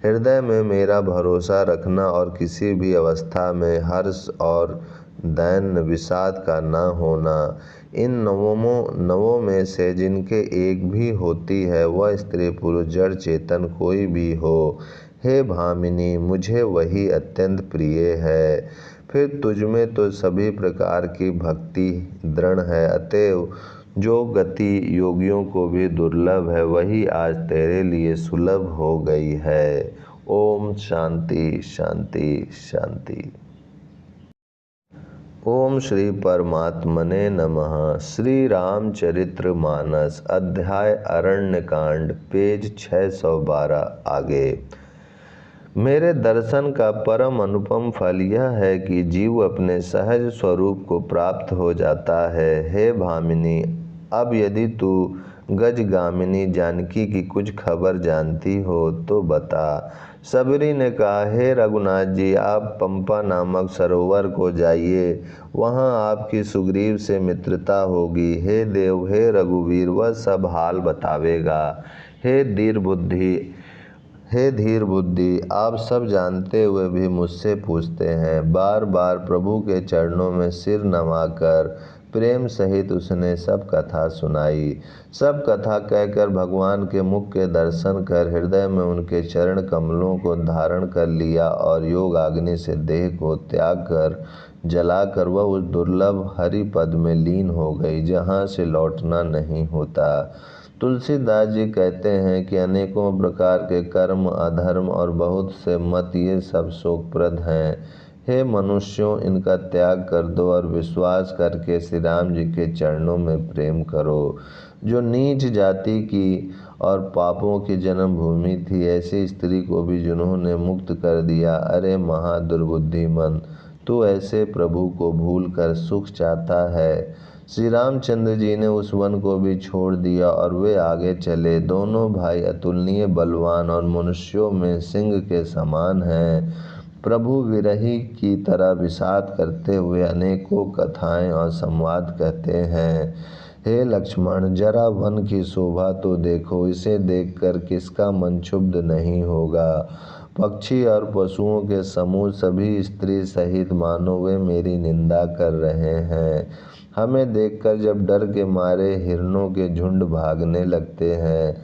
हृदय में मेरा भरोसा रखना और किसी भी अवस्था में हर्ष और दैन्य विषाद का न होना। इन नवों में से जिनके एक भी होती है वह स्त्री पुरुष जड़ चेतन कोई भी हो, हे भामिनी मुझे वही अत्यंत प्रिय है। फिर तुझमें तो सभी प्रकार की भक्ति दृढ़ है, अतएव जो गति योगियों को भी दुर्लभ है वही आज तेरे लिए सुलभ हो गई है। ओम शांति शांति शांति। ओम श्री परमात्मने नमः। श्री रामचरित्र मानस अध्याय अरण्यकांड पेज 612 आगे। मेरे दर्शन का परम अनुपम फल यह है कि जीव अपने सहज स्वरूप को प्राप्त हो जाता है। हे भामिनी, अब यदि तू गजगामिनी जानकी की कुछ खबर जानती हो तो बता। सबरी ने कहा, हे रघुनाथ जी, आप पंपा नामक सरोवर को जाइए, वहाँ आपकी सुग्रीव से मित्रता होगी। हे देव, हे रघुवीर, वह सब हाल बतावेगा। हे धीर बुद्धि, आप सब जानते हुए भी मुझसे पूछते हैं। बार बार प्रभु के चरणों में सिर नवाकर प्रेम सहित उसने सब कथा सुनाई। सब कथा कहकर भगवान के मुख के दर्शन कर हृदय में उनके चरण कमलों को धारण कर लिया और योग अग्नि से देह को त्याग कर जलाकर वह उस दुर्लभ हरि पद में लीन हो गई जहाँ से लौटना नहीं होता। तुलसीदास जी कहते हैं कि अनेकों प्रकार के कर्म, अधर्म और बहुत से मत ये सब शोकप्रद हैं। हे मनुष्यों, इनका त्याग कर दो और विश्वास करके श्री राम जी के चरणों में प्रेम करो। जो नीच जाति की और पापों की जन्मभूमि थी, ऐसी स्त्री को भी जिन्होंने मुक्त कर दिया। अरे महादुर्बुद्धिमन, तू ऐसे प्रभु को भूल कर सुख चाहता है। श्री रामचंद्र जी ने उस वन को भी छोड़ दिया और वे आगे चले। दोनों भाई अतुलनीय बलवान और मनुष्यों में सिंह के समान हैं। प्रभु विरही की तरह विषाद करते हुए अनेकों कथाएं और संवाद कहते हैं। हे लक्ष्मण, जरा वन की शोभा तो देखो, इसे देखकर किसका मन क्षुब्ध नहीं होगा। पक्षी और पशुओं के समूह सभी स्त्री सहित मानो वे मेरी निंदा कर रहे हैं। हमें देखकर जब डर के मारे हिरणों के झुंड भागने लगते हैं,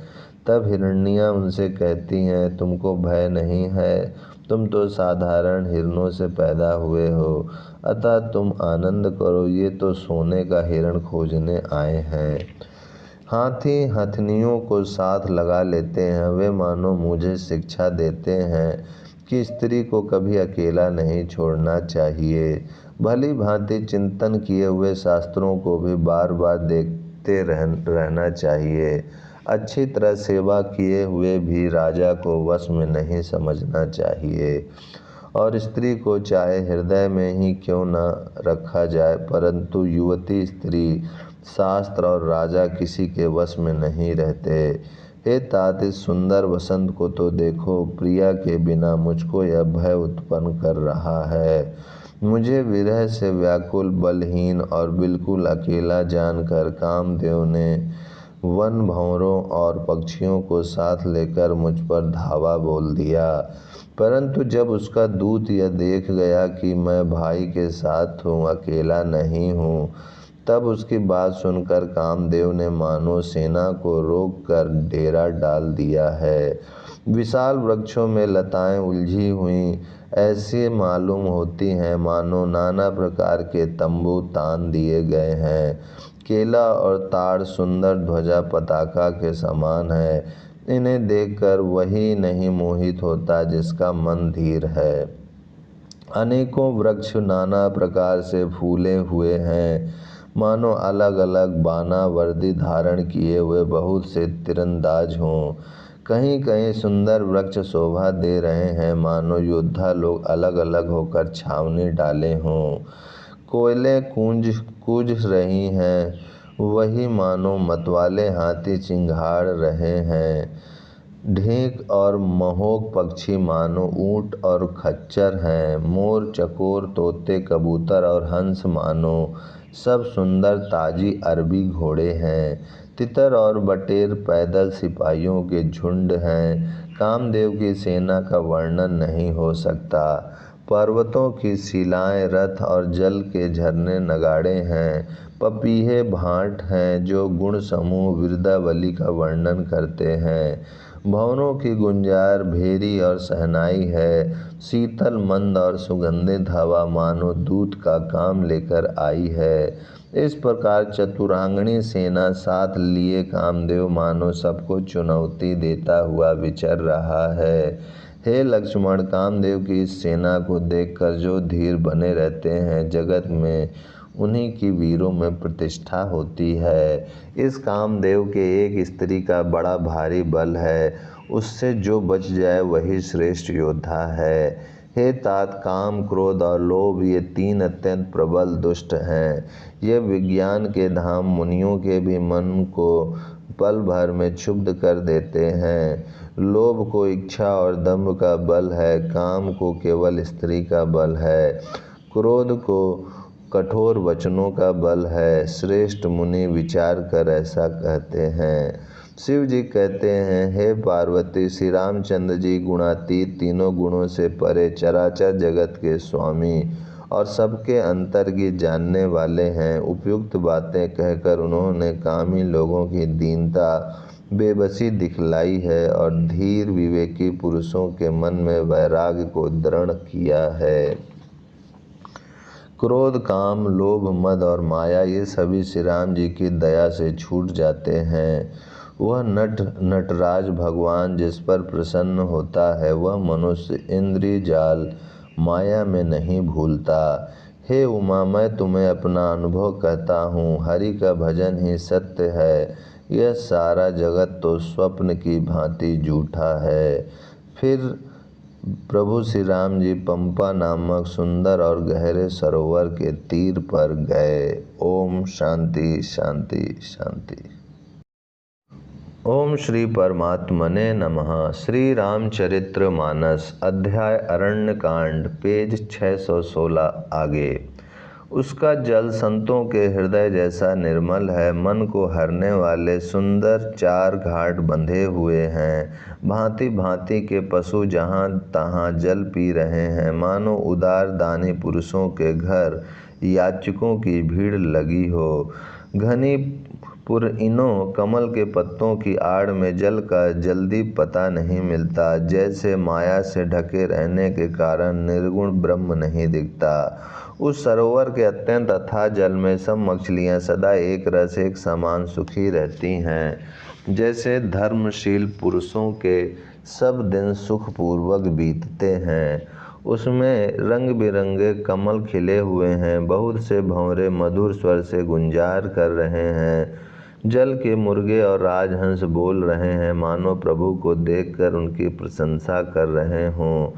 तब हिरनियाँ उनसे कहती हैं, तुमको भय नहीं है, तुम तो साधारण हिरणों से पैदा हुए हो, अतः तुम आनंद करो, ये तो सोने का हिरण खोजने आए हैं। हाथी हथनियों को साथ लगा लेते हैं, वे मानो मुझे शिक्षा देते हैं कि स्त्री को कभी अकेला नहीं छोड़ना चाहिए। भली भांति चिंतन किए हुए शास्त्रों को भी बार बार देखते रहना चाहिए। अच्छी तरह सेवा किए हुए भी राजा को वश में नहीं समझना चाहिए। और स्त्री को चाहे हृदय में ही क्यों न रखा जाए, परंतु युवती स्त्री शास्त्र और राजा किसी के वश में नहीं रहते। हे तात, इस सुंदर वसंत को तो देखो, प्रिया के बिना मुझको यह भय उत्पन्न कर रहा है। मुझे विरह से व्याकुल, बलहीन और बिल्कुल अकेला जानकर कामदेव ने वन भंवरों और पक्षियों को साथ लेकर मुझ पर धावा बोल दिया। परंतु जब उसका दूत यह देख गया कि मैं भाई के साथ हूँ, अकेला नहीं हूँ, तब उसकी बात सुनकर कामदेव ने मानो सेना को रोककर डेरा डाल दिया है। विशाल वृक्षों में लताएं उलझी हुई ऐसी मालूम होती हैं मानो नाना प्रकार के तंबू तान दिए गए हैं। केला और ताड़ सुंदर ध्वजा पताका के समान है। इन्हें देखकर वही नहीं मोहित होता जिसका मन धीर है। अनेकों वृक्ष नाना प्रकार से फूले हुए हैं, मानो अलग अलग बाना वर्दी धारण किए हुए बहुत से तीरंदाज हों। कहीं कहीं सुंदर वृक्ष शोभा दे रहे हैं, मानो योद्धा लोग अलग अलग होकर छावनी डाले हों। कोयले कूज रही हैं, वही मानो मतवाले हाथी चिंघाड़ रहे हैं। ढींक और महोक पक्षी मानो ऊंट और खच्चर हैं। मोर, चकोर, तोते, कबूतर और हंस मानो सब सुंदर ताजी अरबी घोड़े हैं। तितर और बटेर पैदल सिपाहियों के झुंड हैं। कामदेव की सेना का वर्णन नहीं हो सकता। पर्वतों की शिलाएं रथ और जल के झरने नगाड़े हैं। पपीहे भाट हैं जो गुण समूह विरदावली का वर्णन करते हैं। भवनों की गुंजार भेरी और सहनाई है। शीतल मंद और सुगंधित हवा मानो दूत का काम लेकर आई है। इस प्रकार चतुरांगणी सेना साथ लिए कामदेव मानो सबको चुनौती देता हुआ विचर रहा है। हे लक्ष्मण, कामदेव की इस सेना को देखकर जो धीर बने रहते हैं, जगत में उन्हीं की वीरों में प्रतिष्ठा होती है। इस कामदेव के एक स्त्री का बड़ा भारी बल है, उससे जो बच जाए वही श्रेष्ठ योद्धा है। हे तात, काम, क्रोध और लोभ ये 3 अत्यंत प्रबल दुष्ट हैं। ये विज्ञान के धाम मुनियों के भी मन को पल भर में क्षुब्ध कर देते हैं। लोभ को इच्छा और दंभ का बल है, काम को केवल स्त्री का बल है, क्रोध को कठोर वचनों का बल है। श्रेष्ठ मुनि विचार कर ऐसा कहते हैं। शिव जी कहते हैं, हे पार्वती, श्री रामचंद्र जी गुणातीत, तीनों गुणों से परे, चराचर जगत के स्वामी और सबके अंतर की जानने वाले हैं। उपयुक्त बातें कहकर उन्होंने कामी लोगों की दीनता, बेबसी दिखलाई है और धीर विवेकी पुरुषों के मन में वैराग्य को दृढ़ किया है। क्रोध, काम, लोभ, मद और माया ये सभी श्री राम जी की दया से छूट जाते हैं। वह नटराज भगवान जिस पर प्रसन्न होता है, वह मनुष्य इंद्रिय जाल माया में नहीं भूलता। हे उमा, मैं तुम्हें अपना अनुभव कहता हूँ। हरि का भजन ही सत्य है। यह सारा जगत तो स्वप्न की भांति झूठा है। फिर प्रभु श्री राम जी पंपा नामक सुंदर और गहरे सरोवर के तीर पर गए। ओम शांति शांति शांति। ओम श्री परमात्मने नमः। श्री रामचरित्र मानस, अध्याय अरण्यकांड, पेज 616 आगे। उसका जल संतों के हृदय जैसा निर्मल है। मन को हरने वाले सुंदर 4 घाट बंधे हुए हैं। भांति भांति के पशु जहाँ तहाँ जल पी रहे हैं। मानो उदार दानी पुरुषों के घर याचकों की भीड़ लगी हो। घनी पुरइनों कमल के पत्तों की आड़ में जल का जल्दी पता नहीं मिलता। जैसे माया से ढके रहने के कारण निर्गुण ब्रह्म नहीं दिखता। उस सरोवर के अत्यंत अथाह जल में सब मछलियाँ सदा एक रस एक समान सुखी रहती हैं। जैसे धर्मशील पुरुषों के सब दिन सुखपूर्वक बीतते हैं। उसमें रंग बिरंगे कमल खिले हुए हैं। बहुत से भंवरे मधुर स्वर से गुंजार कर रहे हैं। जल के मुर्गे और राजहंस बोल रहे हैं, मानो प्रभु को देखकर उनकी प्रशंसा कर रहे हों।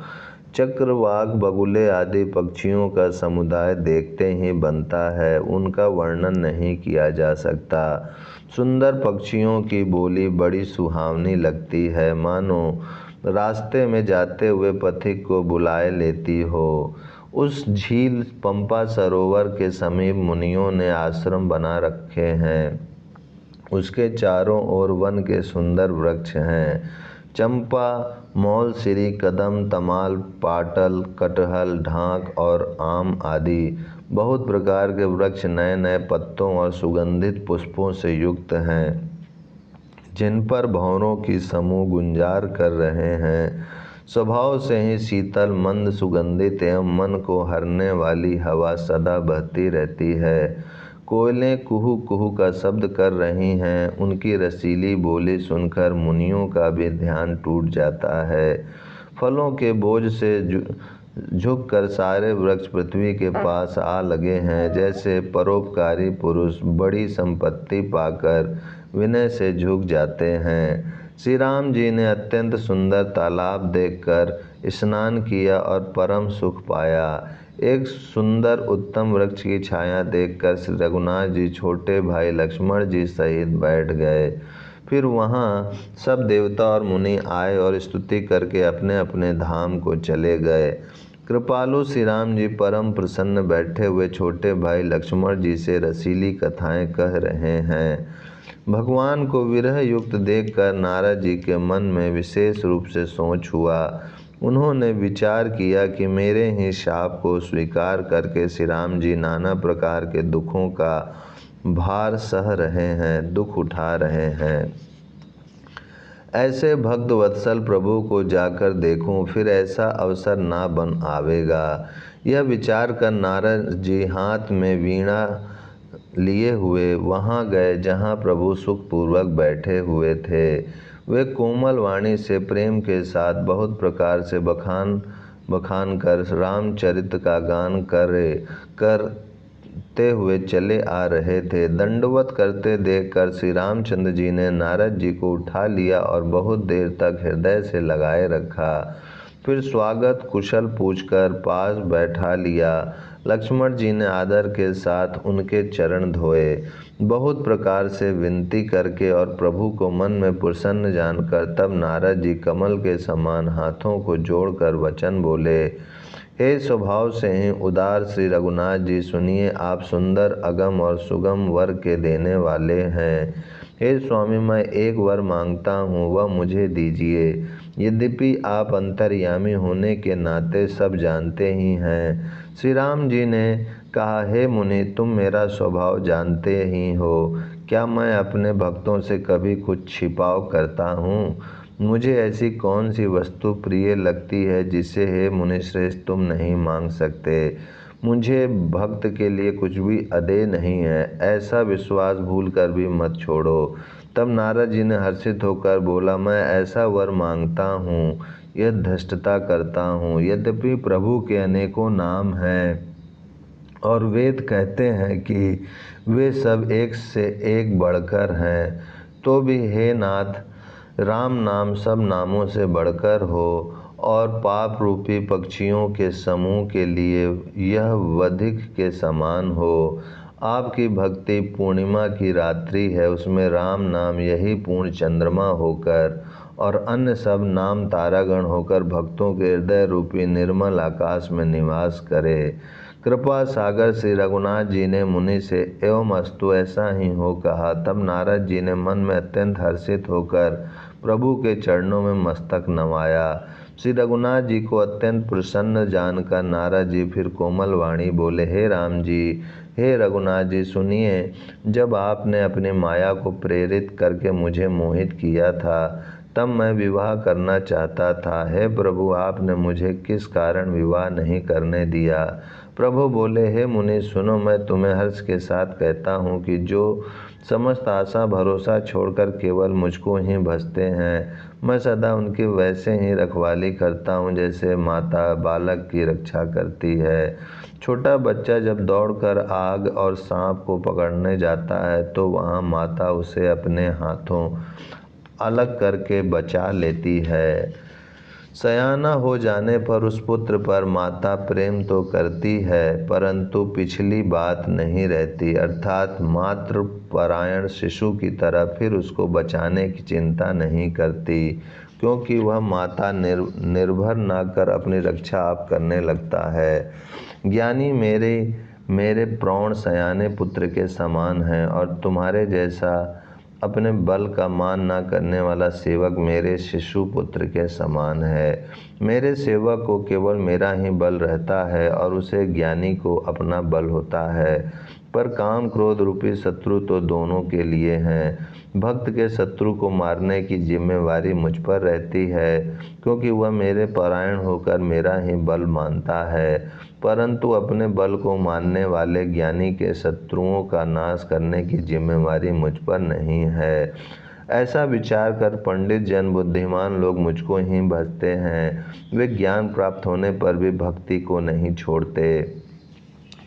चक्रवाक, बगुले आदि पक्षियों का समुदाय देखते ही बनता है, उनका वर्णन नहीं किया जा सकता। सुंदर पक्षियों की बोली बड़ी सुहावनी लगती है, मानो रास्ते में जाते हुए पथिक को बुलाए लेती हो। उस झील पंपा सरोवर के समीप मुनियों ने आश्रम बना रखे हैं। उसके चारों ओर वन के सुंदर वृक्ष हैं। चंपा, मौल, सिरी, कदम, तमाल, पाटल, कटहल, ढाक और आम आदि बहुत प्रकार के वृक्ष नए नए पत्तों और सुगंधित पुष्पों से युक्त हैं, जिन पर भंवरों की समूह गुंजार कर रहे हैं। स्वभाव से ही शीतल, मंद, सुगंधित एवं मन को हरने वाली हवा सदा बहती रहती है। कोयलें कुहू कुहू का शब्द कर रही हैं। उनकी रसीली बोली सुनकर मुनियों का भी ध्यान टूट जाता है। फलों के बोझ से झुककर सारे वृक्ष पृथ्वी के पास आ लगे हैं। जैसे परोपकारी पुरुष बड़ी संपत्ति पाकर विनय से झुक जाते हैं। श्री राम जी ने अत्यंत सुंदर तालाब देखकर स्नान किया और परम सुख पाया। एक सुंदर उत्तम वृक्ष की छाया देखकर श्री रघुनाथ जी छोटे भाई लक्ष्मण जी सहित बैठ गए। फिर वहाँ सब देवता और मुनि आए और स्तुति करके अपने अपने धाम को चले गए। कृपालु श्री राम जी परम प्रसन्न बैठे हुए छोटे भाई लक्ष्मण जी से रसीली कथाएं कह रहे हैं। भगवान को विरह युक्त देखकर नारद जी के मन में विशेष रूप से सोच हुआ। उन्होंने विचार किया कि मेरे ही शाप को स्वीकार करके श्री राम जी नाना प्रकार के दुखों का भार सह रहे हैं, दुख उठा रहे हैं। ऐसे भक्त वत्सल प्रभु को जाकर देखूं, फिर ऐसा अवसर ना बन आवेगा। यह विचार कर नारद जी हाथ में वीणा लिए हुए वहाँ गए जहाँ प्रभु सुखपूर्वक बैठे हुए थे। वे कोमल वाणी से प्रेम के साथ बहुत प्रकार से बखान कर रामचरित का गान करते हुए चले आ रहे थे। दंडवत करते देखकर श्री रामचंद्र जी ने नारद जी को उठा लिया और बहुत देर तक हृदय से लगाए रखा। फिर स्वागत कुशल पूछकर पास बैठा लिया। लक्ष्मण जी ने आदर के साथ उनके चरण धोए। बहुत प्रकार से विनती करके और प्रभु को मन में प्रसन्न जानकर तब नारद जी कमल के समान हाथों को जोड़कर वचन बोले। हे स्वभाव से ही उदार श्री रघुनाथ जी, सुनिए, आप सुंदर अगम और सुगम वर के देने वाले हैं। हे स्वामी, मैं एक वर मांगता हूँ, वह मुझे दीजिए। यद्यपि आप अंतर्यामी होने के नाते सब जानते ही हैं। श्री राम जी ने कहा, हे मुनि, तुम मेरा स्वभाव जानते ही हो। क्या मैं अपने भक्तों से कभी कुछ छिपाव करता हूँ? मुझे ऐसी कौन सी वस्तु प्रिय लगती है जिसे हे मुनिश्रेष्ठ तुम नहीं मांग सकते। मुझे भक्त के लिए कुछ भी अदेय नहीं है, ऐसा विश्वास भूल कर भी मत छोड़ो। तब नारद जी ने हर्षित होकर बोला, मैं ऐसा वर मांगता हूँ, यह धृष्टता करता हूँ। यद्यपि प्रभु के अनेकों नाम हैं और वेद कहते हैं कि वे सब एक से एक बढ़कर हैं, तो भी हे नाथ, राम नाम सब नामों से बढ़कर हो और पाप रूपी पक्षियों के समूह के लिए यह वधिक के समान हो। आपकी भक्ति पूर्णिमा की रात्रि है, उसमें राम नाम यही पूर्ण चंद्रमा होकर और अन्य सब नाम तारागण होकर भक्तों के हृदय रूपी निर्मल आकाश में निवास करे। कृपा सागर श्री रघुनाथ जी ने मुनि से एवं अस्तु ऐसा ही हो कहा। तब नारद जी ने मन में अत्यंत हर्षित होकर प्रभु के चरणों में मस्तक नवाया। श्री रघुनाथ जी को अत्यंत प्रसन्न जानकर नारद जी फिर कोमल वाणी बोले, हे राम जी, हे रघुनाथ जी, सुनिए, जब आपने अपनी माया को प्रेरित करके मुझे मोहित किया था तब मैं विवाह करना चाहता था। हे प्रभु, आपने मुझे किस कारण विवाह नहीं करने दिया? प्रभु बोले, हे मुनि सुनो, मैं तुम्हें हर्ष के साथ कहता हूँ कि जो समस्त आशा भरोसा छोड़कर केवल मुझको ही भजते हैं, मैं सदा उनकी वैसे ही रखवाली करता हूँ जैसे माता बालक की रक्षा करती है। छोटा बच्चा जब दौड़कर आग और सांप को पकड़ने जाता है तो वहाँ माता उसे अपने हाथों अलग करके बचा लेती है। सयाना हो जाने पर उस पुत्र पर माता प्रेम तो करती है, परंतु पिछली बात नहीं रहती, अर्थात मातृ परायण शिशु की तरह फिर उसको बचाने की चिंता नहीं करती, क्योंकि वह माता निर्भर ना कर अपनी रक्षा आप करने लगता है। ज्ञानी मेरे प्रौढ़ सयाने पुत्र के समान हैं और तुम्हारे जैसा अपने बल का मान ना करने वाला सेवक मेरे शिशु पुत्र के समान है। मेरे सेवक को केवल मेरा ही बल रहता है और उसे ज्ञानी को अपना बल होता है, पर काम क्रोध रूपी शत्रु तो दोनों के लिए हैं। भक्त के शत्रु को मारने की जिम्मेवारी मुझ पर रहती है, क्योंकि वह मेरे परायण होकर मेरा ही बल मानता है, परंतु अपने बल को मानने वाले ज्ञानी के शत्रुओं का नाश करने की जिम्मेवारी मुझ पर नहीं है। ऐसा विचार कर पंडित जन बुद्धिमान लोग मुझको ही भजते हैं। वे ज्ञान प्राप्त होने पर भी भक्ति को नहीं छोड़ते।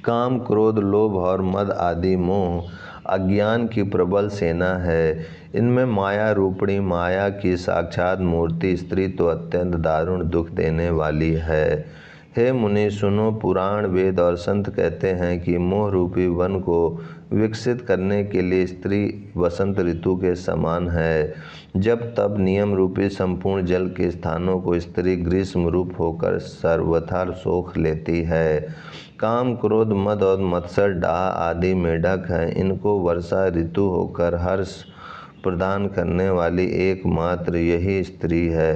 काम क्रोध लोभ और मद आदि मोह अज्ञान की प्रबल सेना है। इनमें माया रूपणी माया की साक्षात मूर्ति स्त्री तो अत्यंत दारुण दुख देने वाली है। हे मुनि सुनो, पुराण वेद और संत कहते हैं कि मोह रूपी वन को विकसित करने के लिए स्त्री वसंत ऋतु के समान है। जब तब नियम रूपी संपूर्ण जल के स्थानों को स्त्री ग्रीष्म रूप होकर सर्वथा सोख लेती है। काम, क्रोध, मद और मत्सर, डाह आदि मेढक हैं। इनको वर्षा ऋतु होकर हर्ष प्रदान करने वाली एकमात्र यही स्त्री है।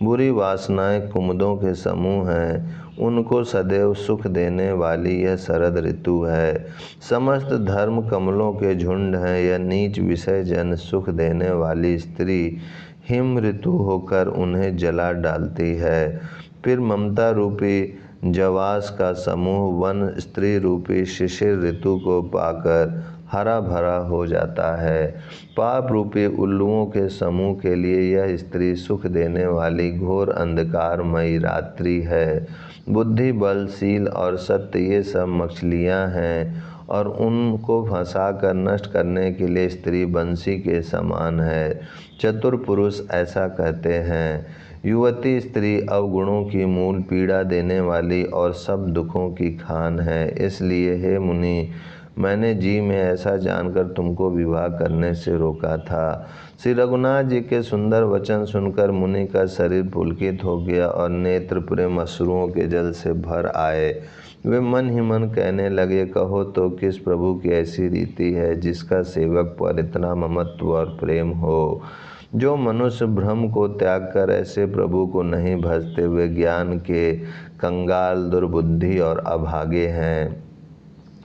बुरी वासनाएं कुमुदों के समूह हैं, उनको सदैव सुख देने वाली यह शरद ऋतु है। समस्त धर्म कमलों के झुंड हैं, यह नीच विषय जन सुख देने वाली स्त्री हिम ऋतु होकर उन्हें जला डालती है। फिर ममता रूपी जवास का समूह वन स्त्री रूपी शिशिर ऋतु को पाकर हरा भरा हो जाता है। पाप रूपी उल्लुओं के समूह के लिए यह स्त्री सुख देने वाली घोर अंधकारमयी रात्रि है। बुद्धि, बल, शील और सत्य ये सब मछलियाँ हैं और उनको फंसाकर नष्ट करने के लिए स्त्री बंसी के समान है। चतुर पुरुष ऐसा कहते हैं। युवती स्त्री अवगुणों की मूल पीड़ा देने वाली और सब दुखों की खान है। इसलिए हे मुनि, मैंने जी में ऐसा जानकर तुमको विवाह करने से रोका था। श्री रघुनाथ जी के सुंदर वचन सुनकर मुनि का शरीर पुलकित हो गया और नेत्र प्रेम अश्रुओं के जल से भर आए। वे मन ही मन कहने लगे, कहो तो किस प्रभु की ऐसी रीति है जिसका सेवक पर इतना ममत्व और प्रेम हो। जो मनुष्य भ्रम को त्याग कर ऐसे प्रभु को नहीं भजते, वे ज्ञान के कंगाल, दुर्बुद्धि और अभागे हैं।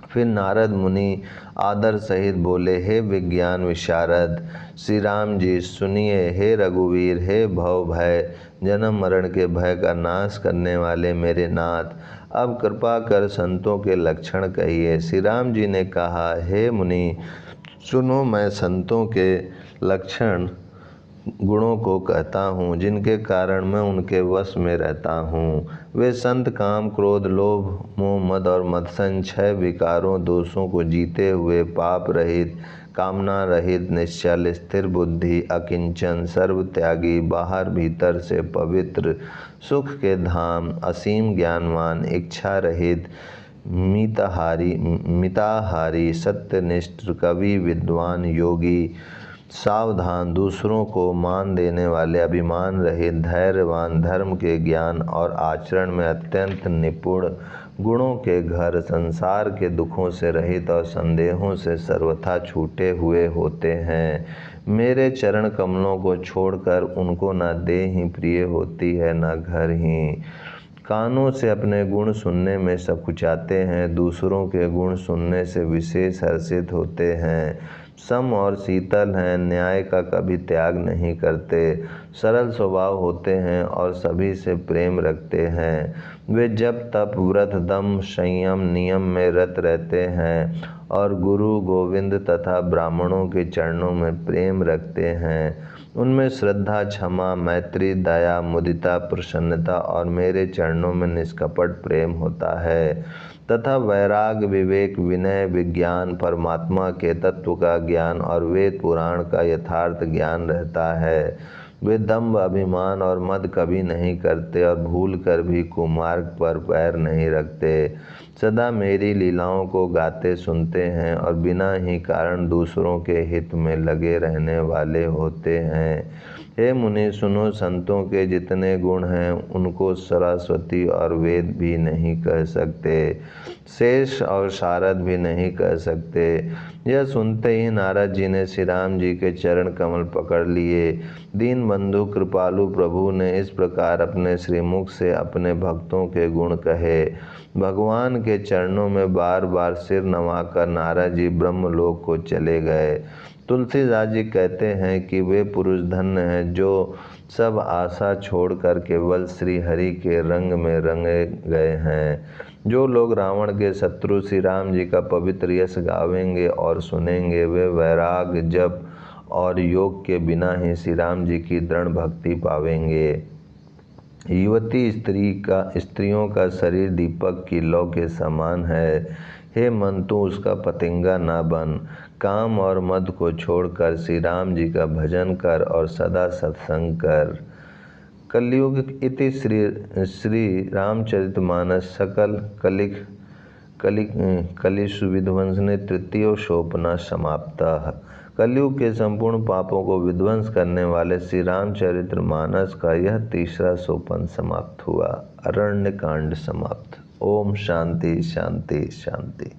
फिर नारद मुनि आदर सहित बोले, हे विज्ञान विशारद श्री राम जी सुनिए। हे रघुवीर, हे भव भय जन्म मरण के भय का नाश करने वाले मेरे नाथ, अब कृपा कर संतों के लक्षण कहिए। श्री राम जी ने कहा, हे मुनि सुनो, मैं संतों के लक्षण गुणों को कहता हूँ जिनके कारण मैं उनके वश में रहता हूँ। वे संत काम, क्रोध, लोभ, मोह, मद और मत्सर छह विकारों दोषों को जीते हुए पाप रहित, कामना रहित, निश्चल, स्थिर बुद्धि, अकिंचन, सर्व त्यागी, बाहर भीतर से पवित्र, सुख के धाम, असीम ज्ञानवान, इच्छा रहित, मिताहारी, सत्यनिष्ठ, कवि, विद्वान, योगी, सावधान, दूसरों को मान देने वाले, अभिमान रहित, धैर्यवान, धर्म के ज्ञान और आचरण में अत्यंत निपुण, गुणों के घर, संसार के दुखों से रहित और संदेहों से सर्वथा छूटे हुए होते हैं। मेरे चरण कमलों को छोड़कर उनको न देह ही प्रिय होती है न घर ही। कानों से अपने गुण सुनने में सकुचाते हैं, दूसरों के गुण सुनने से विशेष हर्षित होते हैं। सम और शीतल हैं, न्याय का कभी त्याग नहीं करते, सरल स्वभाव होते हैं और सभी से प्रेम रखते हैं। वे जब तप, व्रत, दम, संयम, नियम में रत रहते हैं और गुरु, गोविंद तथा ब्राह्मणों के चरणों में प्रेम रखते हैं। उनमें श्रद्धा, क्षमा, मैत्री, दया, मुदिता, प्रसन्नता और मेरे चरणों में निष्कपट प्रेम होता है तथा वैराग, विवेक, विनय, विज्ञान, परमात्मा के तत्व का ज्ञान और वेद पुराण का यथार्थ ज्ञान रहता है। वे दंभ, अभिमान और मद कभी नहीं करते और भूल कर भी कुमार्ग पर पैर नहीं रखते। सदा मेरी लीलाओं को गाते सुनते हैं और बिना ही कारण दूसरों के हित में लगे रहने वाले होते हैं। हे मुनि सुनो, संतों के जितने गुण हैं उनको सरस्वती और वेद भी नहीं कह सकते, शेष और शारद भी नहीं कह सकते। यह सुनते ही नारद जी ने श्री राम जी के चरण कमल पकड़ लिए। दीन बंधु कृपालु प्रभु ने इस प्रकार अपने श्रीमुख से अपने भक्तों के गुण कहे। भगवान के चरणों में बार बार सिर नवाकर नारद जी ब्रह्मलोक को चले गए। तुलसीदास जी कहते हैं कि वे पुरुष धन्य हैं जो सब आशा छोड़कर केवल श्री हरि के रंग में रंगे गए हैं। जो लोग रावण के शत्रु श्री राम जी का पवित्र यश गावेंगे और सुनेंगे, वे वैराग, जप और योग के बिना ही श्री राम जी की दृढ़ भक्ति पावेंगे। युवती स्त्रियों का शरीर दीपक की लौ के समान है। हे मन, तू उसका पतंगा ना बन। काम और मद को छोड़कर श्री राम जी का भजन कर और सदा सत्संग कर। कलयुग इति श्री रामचरितमानस सकल कलिषु विध्वंसने तृतीय सोपना समाप्ता। कलयुग के संपूर्ण पापों को विध्वंस करने वाले श्री रामचरितमानस का यह तीसरा सोपन समाप्त हुआ। अरण्य कांड समाप्त। ओम शांति शांति शांति।